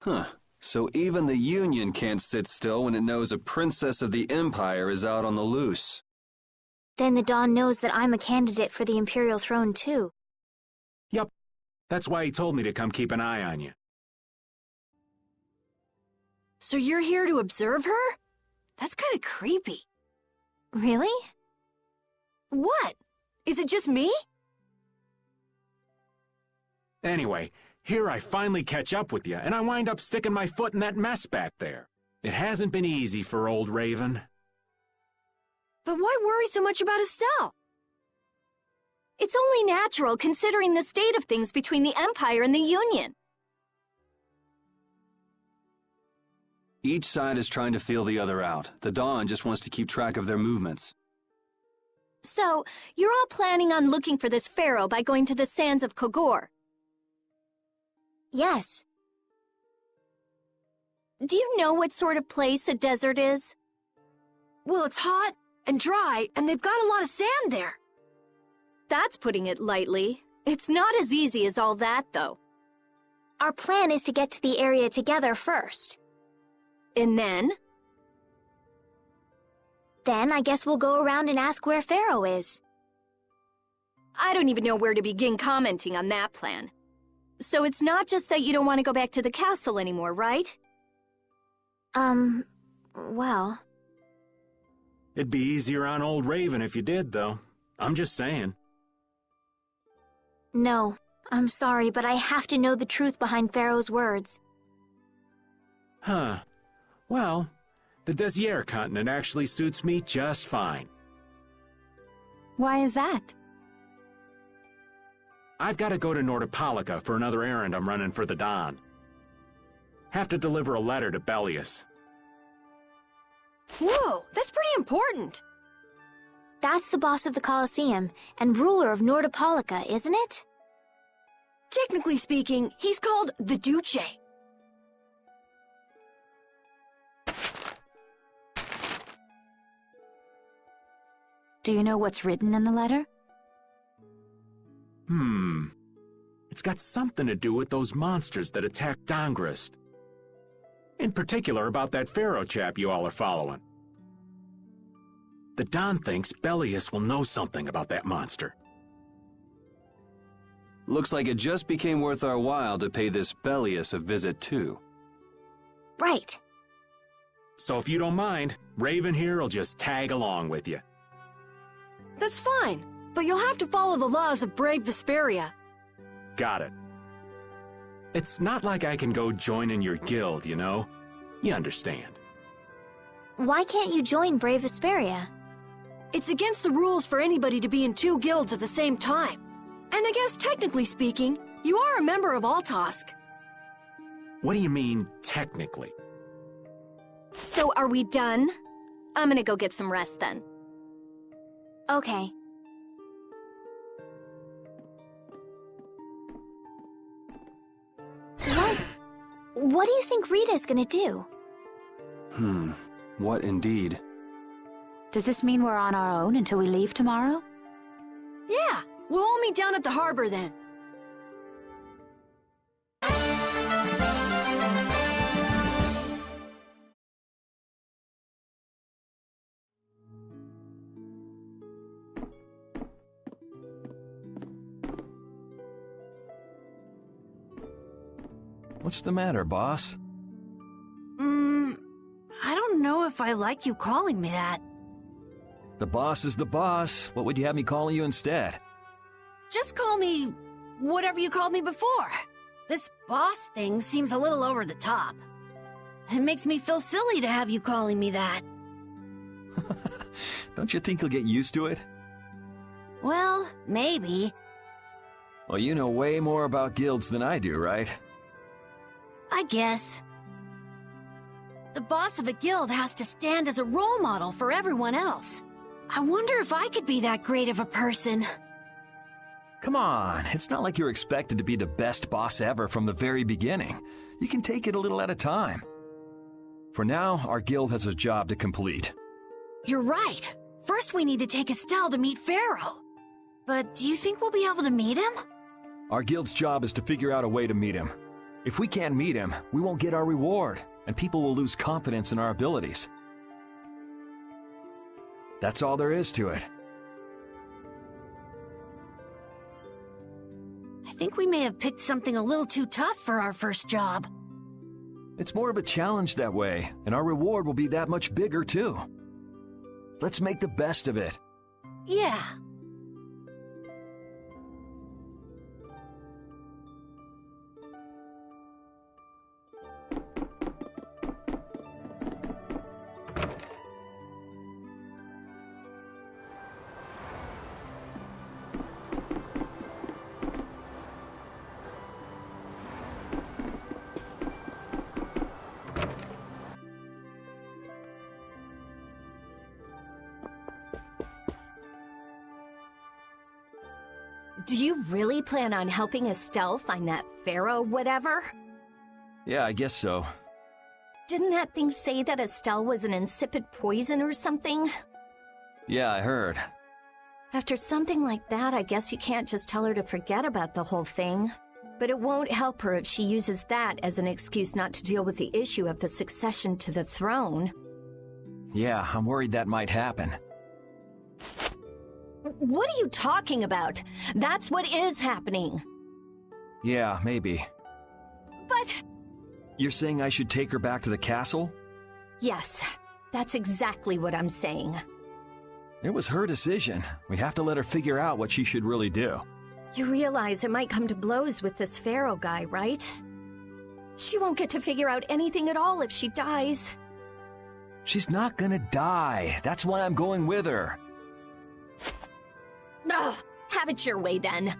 S3: Huh. So even the Union can't sit still when it knows a princess of the Empire is out on the loose.
S1: Then the Dawn knows that I'm a candidate for the Imperial throne, too.
S15: Yup. That's why he told me to come keep an eye on you.
S2: So you're here to observe her? That's kind of creepy.
S1: Really?
S2: What? Is it just me?
S15: Anyway, here I finally catch up with you, and I wind up sticking my foot in that mess back there. It hasn't been easy for old Raven.
S2: But why worry so much about Estelle?
S11: It's only natural considering the state of things between the Empire and the Union.
S3: Each side is trying to feel the other out. The Dawn just wants to keep track of their movements.
S11: So, you're all planning on looking for this pharaoh by going to the sands of Kogor?
S1: Yes.
S11: Do you know what sort of place a desert is?
S2: Well, it's hot and dry, and they've got a lot of sand there.
S11: That's putting it lightly. It's not as easy as all that, though.
S1: Our plan is to get to the area together first.
S11: And then?
S1: Then I guess we'll go around and ask where Pharaoh is.
S11: I don't even know where to begin commenting on that plan. So it's not just that you don't want to go back to the castle anymore, right?
S1: Well...
S15: It'd be easier on old Raven if you did, though. I'm just saying.
S1: No, I'm sorry, but I have to know the truth behind Pharaoh's words.
S15: Huh. Well, the Desier continent actually suits me just fine.
S4: Why is that?
S15: I've got to go to Nordopolica for another errand I'm running for the Don. Have to deliver a letter to Bellius.
S2: Whoa, that's pretty important.
S1: That's the boss of the Colosseum and ruler of Nordopolica, isn't it?
S2: Technically speaking, he's called the Duce.
S4: Do you know what's written in the letter?
S15: It's got something to do with those monsters that attacked Dongrist. In particular about that Pharaoh chap you all are following. The Don thinks Bellius will know something about that monster.
S3: Looks like it just became worth our while to pay this Bellius a visit too.
S1: Right.
S15: So if you don't mind, Raven here will just tag along with you.
S2: That's fine, but you'll have to follow the laws of brave Vesperia.
S15: Got it. It's not like I can go join in your guild, you know? You understand.
S1: Why can't you join Brave Vesperia?
S2: It's against the rules for anybody to be in two guilds at the same time. And I guess technically speaking, you are a member of Altosk.
S15: What do you mean, technically?
S11: So are we done? I'm gonna go get some rest then.
S1: Okay. What do you think Rita's gonna do?
S3: What indeed?
S4: Does this mean we're on our own until we leave tomorrow?
S2: Yeah, we'll all meet down at the harbor then.
S16: What's the matter, boss?
S2: I don't know if I like you calling me that.
S16: The boss is the boss. What would you have me calling you instead?
S2: Just call me whatever you called me before. This boss thing seems a little over the top. It makes me feel silly to have you calling me that.
S16: Don't you think you'll get used to it?
S2: Well, maybe.
S16: Well, you know way more about guilds than I do, right?
S2: I guess. The boss of a guild has to stand as a role model for everyone else. I wonder if I could be that great of a person.
S16: Come on, it's not like you're expected to be the best boss ever from the very beginning. You can take it a little at a time. For now, our guild has a job to complete.
S2: You're right. First we need to take Estelle to meet Pharaoh. But do you think we'll be able to meet him?
S16: Our guild's job is to figure out a way to meet him. If we can't meet him, we won't get our reward, and people will lose confidence in our abilities. That's all there is to it.
S2: I think we may have picked something a little too tough for our first job.
S16: It's more of a challenge that way, and our reward will be that much bigger, too. Let's make the best of it.
S2: Yeah.
S11: Do you really plan on helping Estelle find that pharaoh whatever?
S16: Yeah, I guess so.
S11: Didn't that thing say that Estelle was an insipid poison or something?
S16: Yeah, I heard.
S11: After something like that, I guess you can't just tell her to forget about the whole thing. But it won't help her if she uses that as an excuse not to deal with the issue of the succession to the throne.
S16: Yeah, I'm worried that might happen.
S11: What are you talking about? That's what is happening.
S16: Yeah, maybe.
S11: But...
S16: You're saying I should take her back to the castle?
S11: Yes, that's exactly what I'm saying.
S16: It was her decision. We have to let her figure out what she should really do.
S11: You realize it might come to blows with this pharaoh guy, right? She won't get to figure out anything at all if she dies.
S16: She's not gonna die. That's why I'm going with her.
S11: Ugh, have it your way then.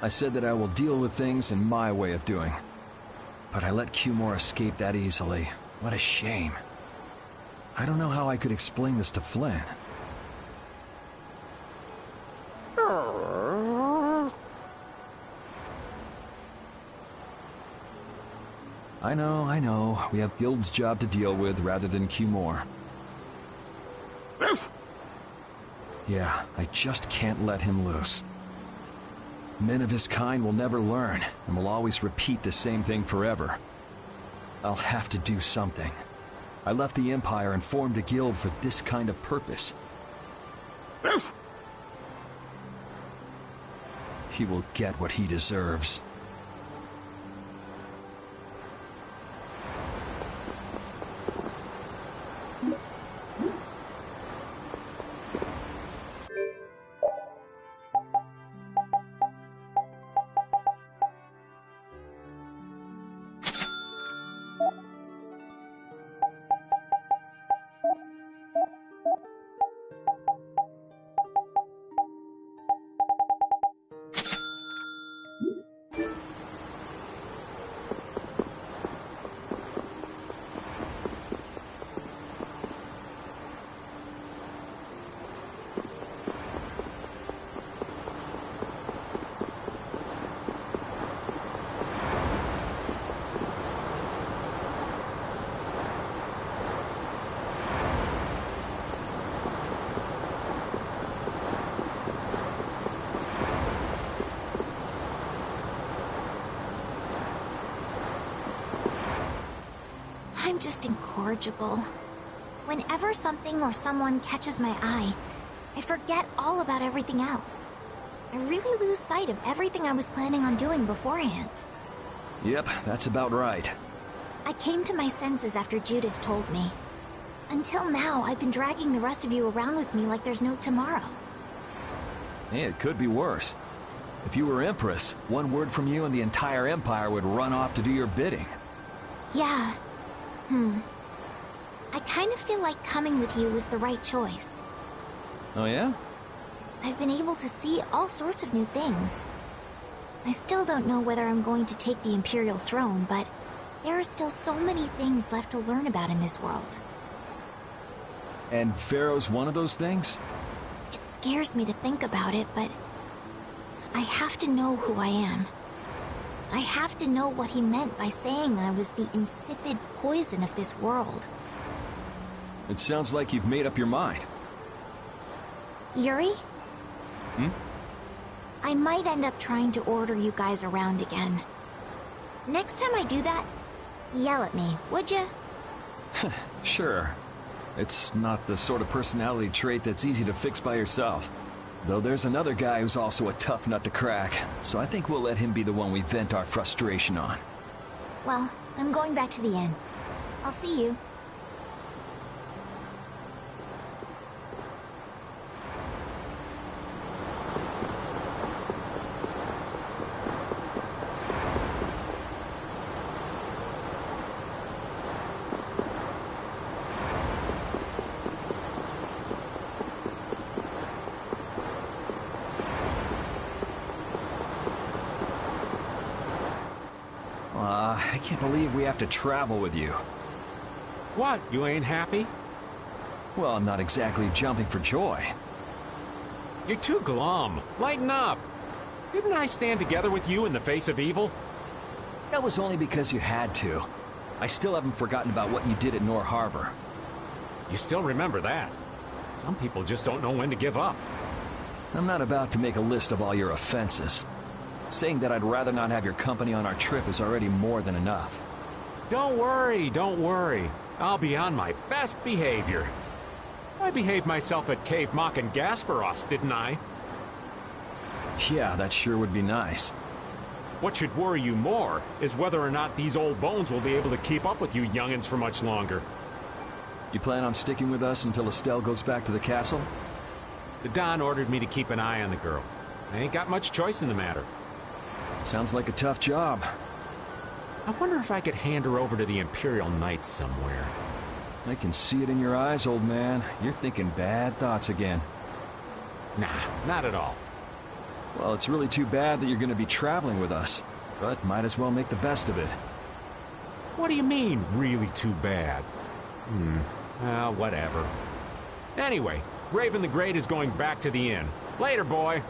S16: I said that I will deal with things in my way of doing. But I let Cumore escape that easily. What a shame. I don't know how I could explain this to Flynn. I know. We have Guild's job to deal with rather than Cumore. Yeah, I just can't let him loose. Men of his kind will never learn, and will always repeat the same thing forever. I'll have to do something. I left the Empire and formed a guild for this kind of purpose. He will get what he deserves.
S1: I'm just incorrigible. Whenever something or someone catches my eye, I forget all about everything else. I really lose sight of everything I was planning on doing beforehand.
S16: Yep, that's about right.
S1: I came to my senses after Judith told me. Until now, I've been dragging the rest of you around with me like there's no tomorrow.
S16: Hey, it could be worse. If you were Empress, one word from you and the entire Empire would run off to do your bidding.
S1: Yeah. I kind of feel like coming with you was the right choice.
S16: Oh yeah?
S1: I've been able to see all sorts of new things. I still don't know whether I'm going to take the Imperial throne, but there are still so many things left to learn about in this world.
S16: And Pharaoh's one of those things?
S1: It scares me to think about it, but I have to know who I am. I have to know what he meant by saying I was the insipid poison of this world.
S16: It sounds like you've made up your mind.
S1: Yuri? I might end up trying to order you guys around again. Next time I do that, yell at me, would ya?
S16: Sure. It's not the sort of personality trait that's easy to fix by yourself. Though there's another guy who's also a tough nut to crack, so I think we'll let him be the one we vent our frustration on.
S1: Well, I'm going back to the inn. I'll see you.
S16: I can't believe we have to travel with you.
S15: What, you ain't happy?
S16: Well, I'm not exactly jumping for joy.
S15: You're too glum. Lighten up. Didn't I stand together with you in the face of evil?
S16: That was only because you had to. I still haven't forgotten about what you did at Nor Harbor.
S15: You still remember that. Some people just don't know when to give up.
S16: I'm not about to make a list of all your offenses. Saying that I'd rather not have your company on our trip is already more than enough.
S15: Don't worry, don't worry. I'll be on my best behavior. I behaved myself at Cave Mock and Gasperos, didn't I?
S16: Yeah, that sure would be nice.
S15: What should worry you more is whether or not these old bones will be able to keep up with you youngins for much longer.
S16: You plan on sticking with us until Estelle goes back to the castle?
S15: The Don ordered me to keep an eye on the girl. I ain't got much choice in the matter.
S16: Sounds like a tough job.
S15: I wonder if I could hand her over to the Imperial Knights somewhere.
S16: I can see it in your eyes, old man. You're thinking bad thoughts again.
S15: Nah, not at all.
S16: Well, it's really too bad that you're going to be traveling with us, but might as well make the best of it.
S15: What do you mean, really too bad? Whatever. Anyway, Raven the Great is going back to the inn. Later, boy.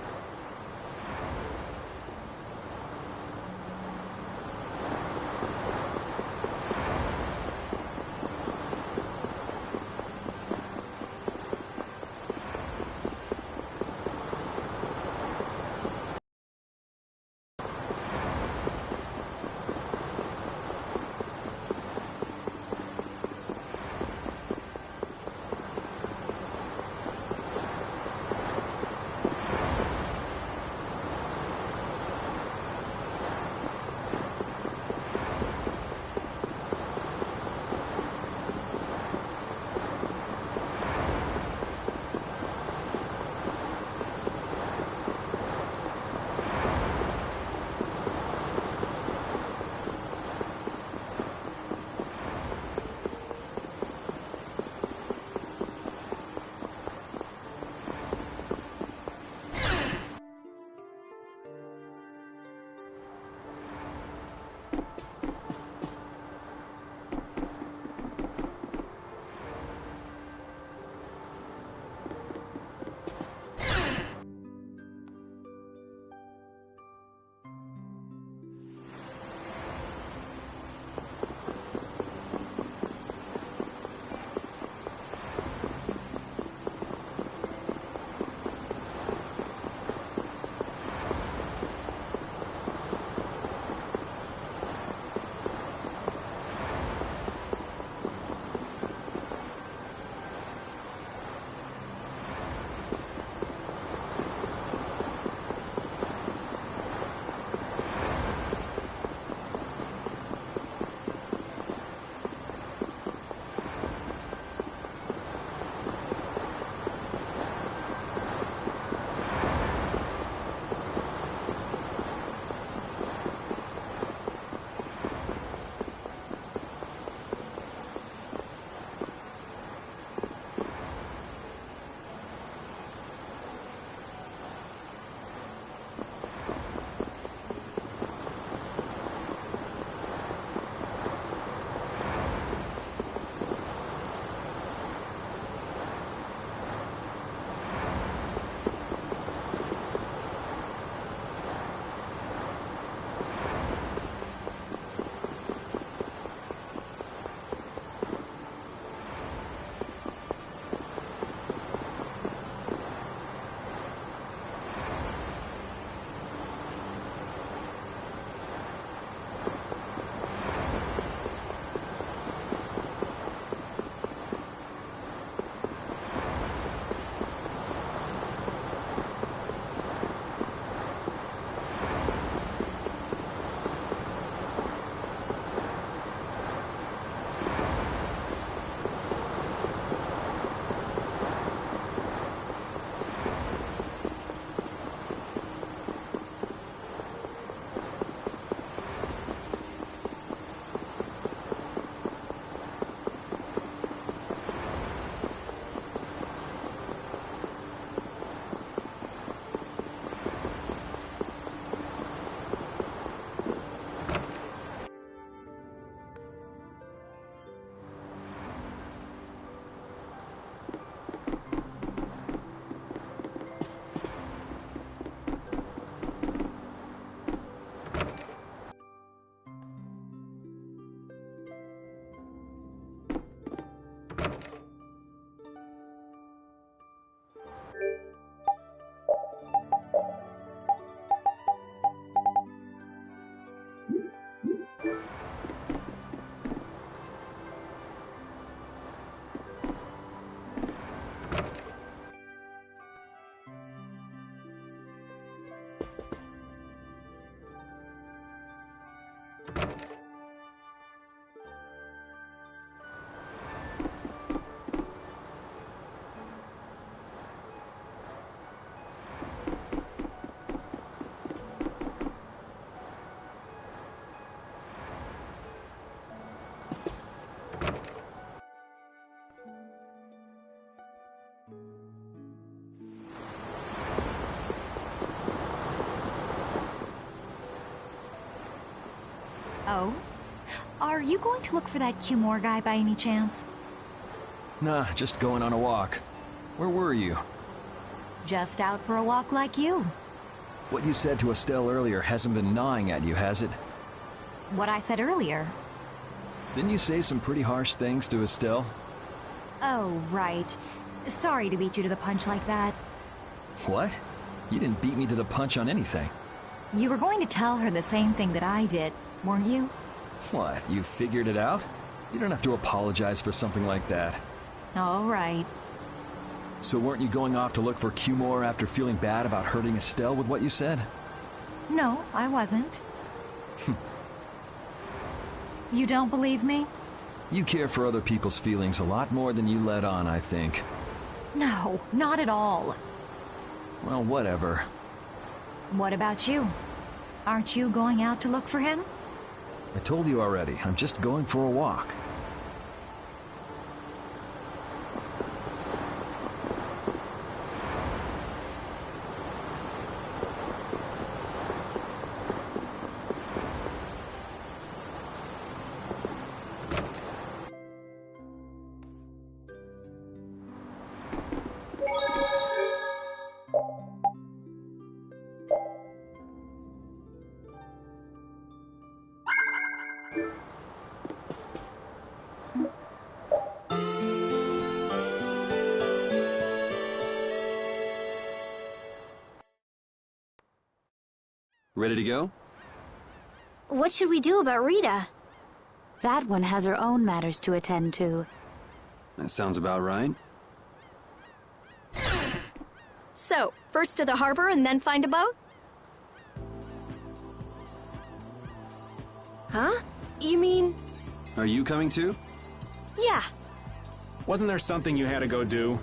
S8: Oh? Are you going to look for that Cumore guy by any chance?
S16: Nah, just going on a walk. Where were you?
S8: Just out for a walk like you.
S16: What you said to Estelle earlier hasn't been gnawing at you, has it?
S8: What I said earlier.
S16: Didn't you say some pretty harsh things to Estelle?
S8: Oh, right. Sorry to beat you to the punch like that.
S16: What? You didn't beat me to the punch on anything.
S8: You were going to tell her the same thing that I did, weren't you?
S16: What, you figured it out? You don't have to apologize for something like that.
S8: All right.
S16: So weren't you going off to look for Cumore after feeling bad about hurting Estelle with what you said?
S8: No, I wasn't. You don't believe me?
S16: You care for other people's feelings a lot more than you let on, I think.
S8: No, not at all.
S16: Well, whatever.
S8: What about you? Aren't you going out to look for him?
S16: I told you already, I'm just going for a walk. Ready to go?
S1: What should we do about Rita?
S4: That one has her own matters to attend to.
S3: That sounds about right.
S11: So, first to the harbor and then find a boat?
S2: Huh? You mean...
S3: Are you coming too?
S11: Yeah.
S15: Wasn't there something you had to go do?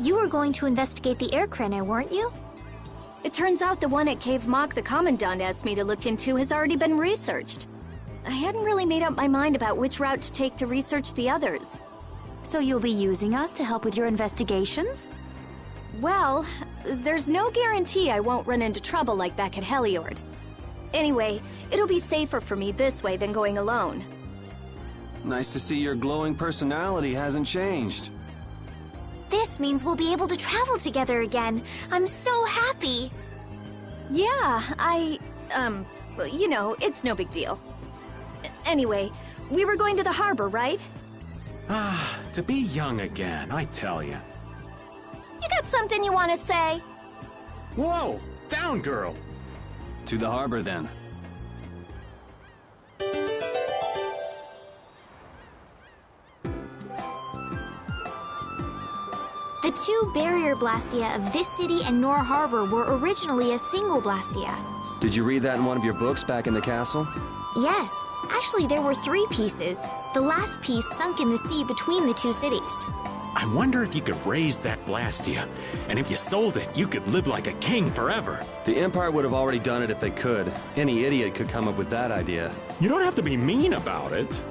S1: You were going to investigate the air crenna, weren't you?
S11: It turns out the one at Cave Mock the Commandant asked me to look into has already been researched. I hadn't really made up my mind about which route to take to research the others.
S4: So you'll be using us to help with your investigations?
S11: Well, there's no guarantee I won't run into trouble like back at Heliord. Anyway, it'll be safer for me this way than going alone.
S3: Nice to see your glowing personality hasn't changed.
S1: This means we'll be able to travel together again. I'm so happy.
S11: Yeah, you know, it's no big deal. Anyway, we were going to the harbor, right?
S15: Ah, to be young again, I tell you.
S11: You got something you want to say?
S15: Whoa! Down, girl!
S3: To the harbor, then.
S1: The two barrier blastia of this city and Nor Harbor were originally a single blastia.
S3: Did you read that in one of your books back in the castle?
S1: Yes. Actually, there were 3 pieces. The last piece sunk in the sea between the 2 cities.
S10: I wonder if you could raise that Blastia, and if you sold it, you could live like a king forever.
S3: The Empire would have already done it if they could. Any idiot could come up with that idea.
S10: You don't have to be mean about it.